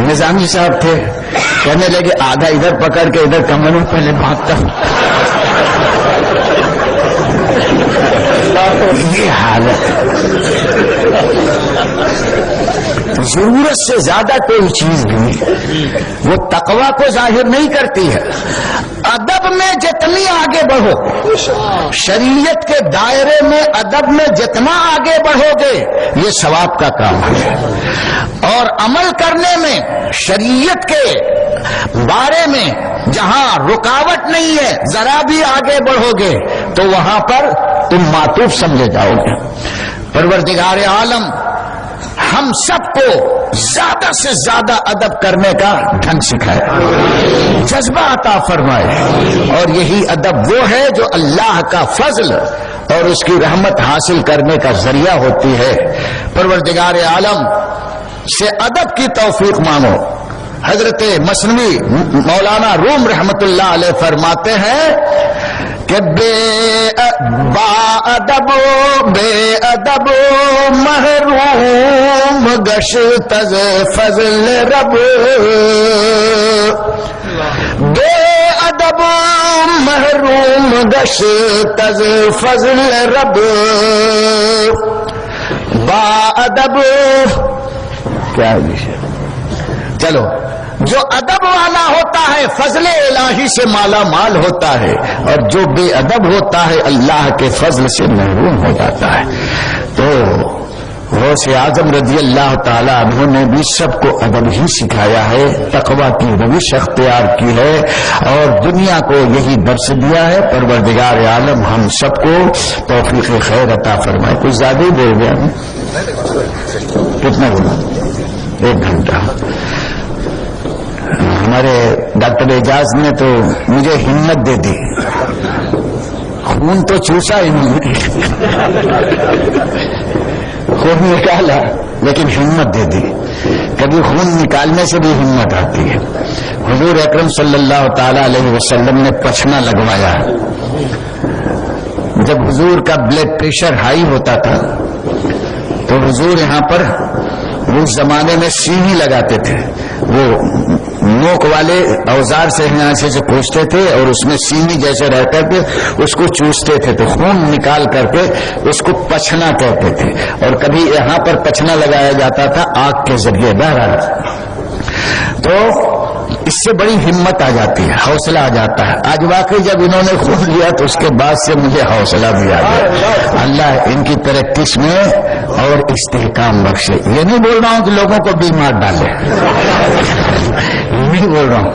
نظامی صاحب تھے, کہنے لگے آدھا ادھر پکڑ کے ادھر کمر میں پہلے بھاگتا ہوں. یہ حالت ضرورت سے زیادہ کوئی چیز بھی وہ تقوی کو ظاہر نہیں کرتی ہے. ادب میں جتنی آگے بڑھو, شریعت کے دائرے میں ادب میں جتنا آگے بڑھو گے یہ ثواب کا کام ہے. اور عمل کرنے میں شریعت کے بارے میں جہاں رکاوٹ نہیں ہے, ذرا بھی آگے بڑھو گے تو وہاں پر تم معطوف سمجھے جاؤ گے. پروردگار عالم ہم سب کو زیادہ سے زیادہ ادب کرنے کا ڈھنگ سکھائے, جذبہ عطا فرمائے. اور یہی ادب وہ ہے جو اللہ کا فضل اور اس کی رحمت حاصل کرنے کا ذریعہ ہوتی ہے. پروردگار عالم سے ادب کی توفیق مانگو. حضرت مثنوی مولانا روم رحمت اللہ علیہ فرماتے ہیں کہ بے ادب محروم گشت از فضل رب. بے ادب محروم گشت از فضل رب با ادب. کیا چلو جو ادب والا ہوتا ہے فضل الہی سے مالا مال ہوتا ہے، اور جو بے ادب ہوتا ہے اللہ کے فضل سے محروم ہو جاتا ہے. تو غوث اعظم رضی اللہ تعالی عنہ نے بھی سب کو ادب ہی سکھایا ہے، تقوی کی روش اختیار کی ہے، اور دنیا کو یہی درس دیا ہے. پروردگار عالم ہم سب کو توفیق خیر عطا فرمائے. کچھ زیادہ ہی بول گیا میں، کتنا بولا؟ 1 گھنٹہ. ہمارے ڈاکٹر اعجاز نے تو مجھے ہمت دے دی، خون تو چوسا انہوں نے، خون نکالا لیکن ہمت دے دی. کبھی خون نکالنے سے بھی ہمت آتی ہے. حضور اکرم صلی اللہ تعالی علیہ وسلم نے پچھنا لگوایا. جب حضور کا بلڈ پریشر ہائی ہوتا تھا تو حضور یہاں پر اس زمانے میں سینی لگاتے تھے، وہ نوک والے اوزار سے یہاں سے کوستے تھے اور اس میں سینی جیسے رہتا تھے اس کو چوستے تھے تو خون نکال کر کے اس کو پچھنا کہتے تھے. اور کبھی یہاں پر پچھنا لگایا جاتا تھا آگ کے ذریعے بہرحال. تو اس سے بڑی ہمت آ جاتی ہے، حوصلہ آ جاتا ہے. آج واقعی جب انہوں نے خون لیا تو اس کے بعد سے مجھے حوصلہ بھی آ گیا. اللہ ان کی پریکٹس میں اور استحکام بخشے. یہ نہیں بول رہا ہوں کہ لوگوں کو بیمار ڈالے، نہیں بول رہا ہوں.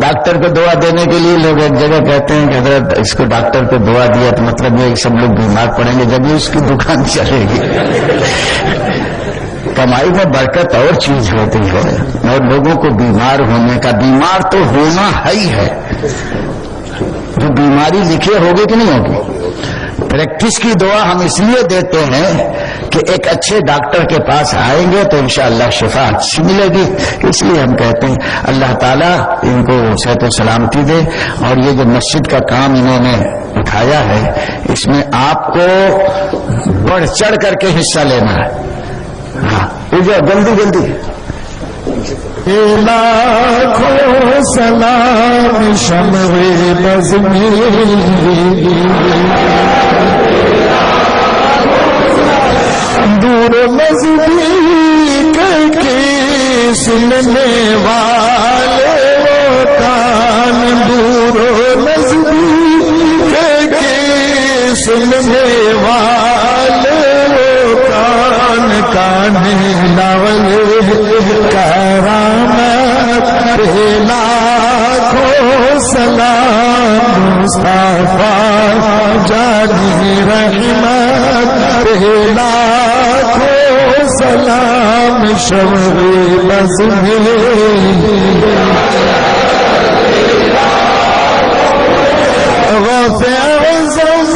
ڈاکٹر کو دوا دینے کے لیے لوگ ایک جگہ کہتے ہیں کہ حضرت اس کو ڈاکٹر کو دوا دیا تو مطلب یہ سب لوگ بیمار پڑیں گے، جب اس کی دکان چلے گی. کمائی میں برکت اور چیز ہوتی ہے، اور لوگوں کو بیمار ہونے کا، بیمار تو ہونا ہی ہے. جو بیماری لکھے ہوگی کہ نہیں ہوگی. پریکٹس کی دعا ہم اس لیے دیتے ہیں کہ ایک اچھے ڈاکٹر کے پاس آئیں گے تو انشاءاللہ شفا اچھی ملے گی. اس لیے ہم کہتے ہیں اللہ تعالیٰ ان کو صحت و سلامتی دے. اور یہ جو مسجد کا کام انہوں نے اٹھایا ہے اس میں آپ کو بڑھ چڑھ کر کے حصہ لینا ہے. ہاں جلدی جلدی. لاکھوں سلام شمع بزمی دور نزدیک کے سننے والے وہ کان، دور نزدیک کے سننے والے وہ کان، کانے لاول کرامت لاکھوں سلام مصطفیٰ جانی رحمت لاکھوں سلام شمع بزمی غوث اعظم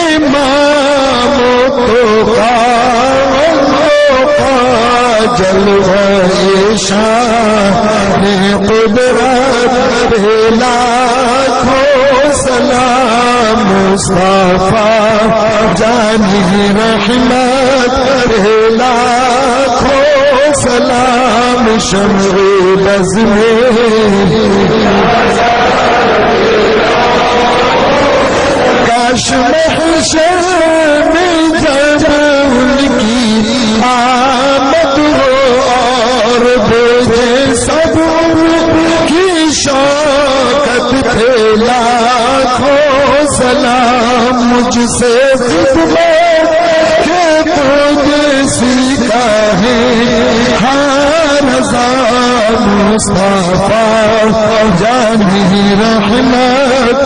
امام جلوہ شان قدرت لاکھوں سلام مصطفیٰ جانی رحمت لاکھوں سلام شمع بزمی کاش محشر میں جب ان کی آمد ہو اور بھیجے سب کی شوکت پہ لاکھوں سلام مجھ سے خدمت کے تجھ سیکھا ہے ہر رضا مصطفیٰ جانی رحمت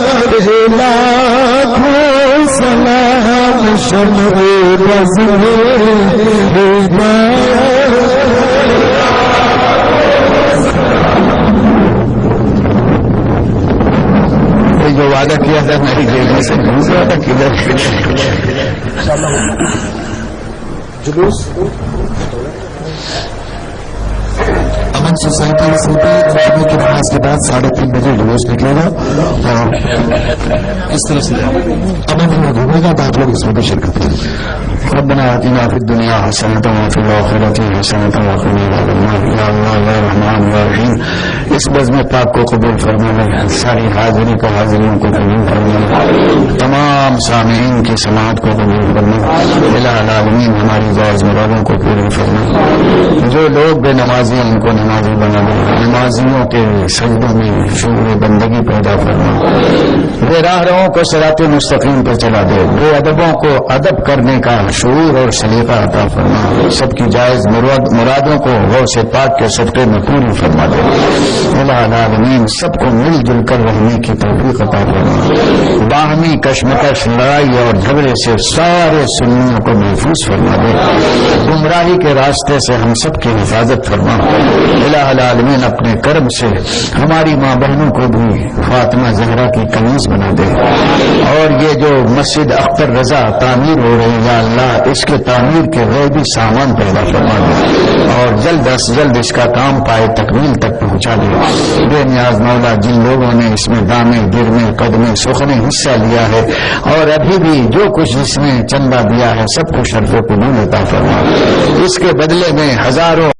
لاکھوں سلام شمع بزمی جو وعدہ کیا تھا میری دیکھنے سے دوسرا تھا کدھر جلوس امن سوسائٹی سے بھی جمعے کی نماز کے بعد 3:30 بجے جلوس نکلے گا اور اس طرح سے امن میں گھومے گا. آپ لوگ اس میں بھی شرکت کریں. ربنا آتنا فی الدنیا حسنۃ وفی الآخرۃ حسنۃ وقنا عذاب النار یا اللہ یا رحمان یا رحیم اس بزم پاک کو قبول فرمانا ساری حاضری کو حاضریوں کو قبول فرمانا تمام سامعین کی سماعت کو قبول فرمانا الہ العالمین ہماری ذات مرادوں کو پوری فرمانا جو لوگ بے نمازی ہیں ان کو نمازی بنا دے نمازیوں کے سجدوں میں شعور بندگی پیدا فرما بے راہ رہوں کو صراط مستقیم پر چلا دے بے ادبوں کو ادب کرنے کا شعور اور سلیقہ عطا فرما سب کی جائز مرادوں کو غوث پاک کے صدقے میں پوری فرما دے الہ العالمین سب کو مل جل کر رہنے کی توفیق عطا فرما باہمی کشمکش لڑائی اور جھگڑے سے سارے سنیوں کو محفوظ فرما دے گمراہی کے راستے سے ہم سب کی حفاظت فرما الہ العالمین اپنے کرم سے ہماری ماں بہنوں کو بھی فاطمہ زہرا کی کنیز بنا دے اور یہ جو مسجد اختر رضا تعمیر ہو رہی یا اللہ اس کے تعمیر کے غیبی سامان پیدا فرما دے اور جلد از جلد اس کا کام پائے تکمیل تک پہنچا دے بے نیاز مولا جن لوگوں نے اس میں دامے گرنے قدمے سخنے حصہ لیا ہے اور ابھی بھی جو کچھ جس نے چندہ دیا ہے سب کو شرف قبول عطا فرما اس کے بدلے میں ہزاروں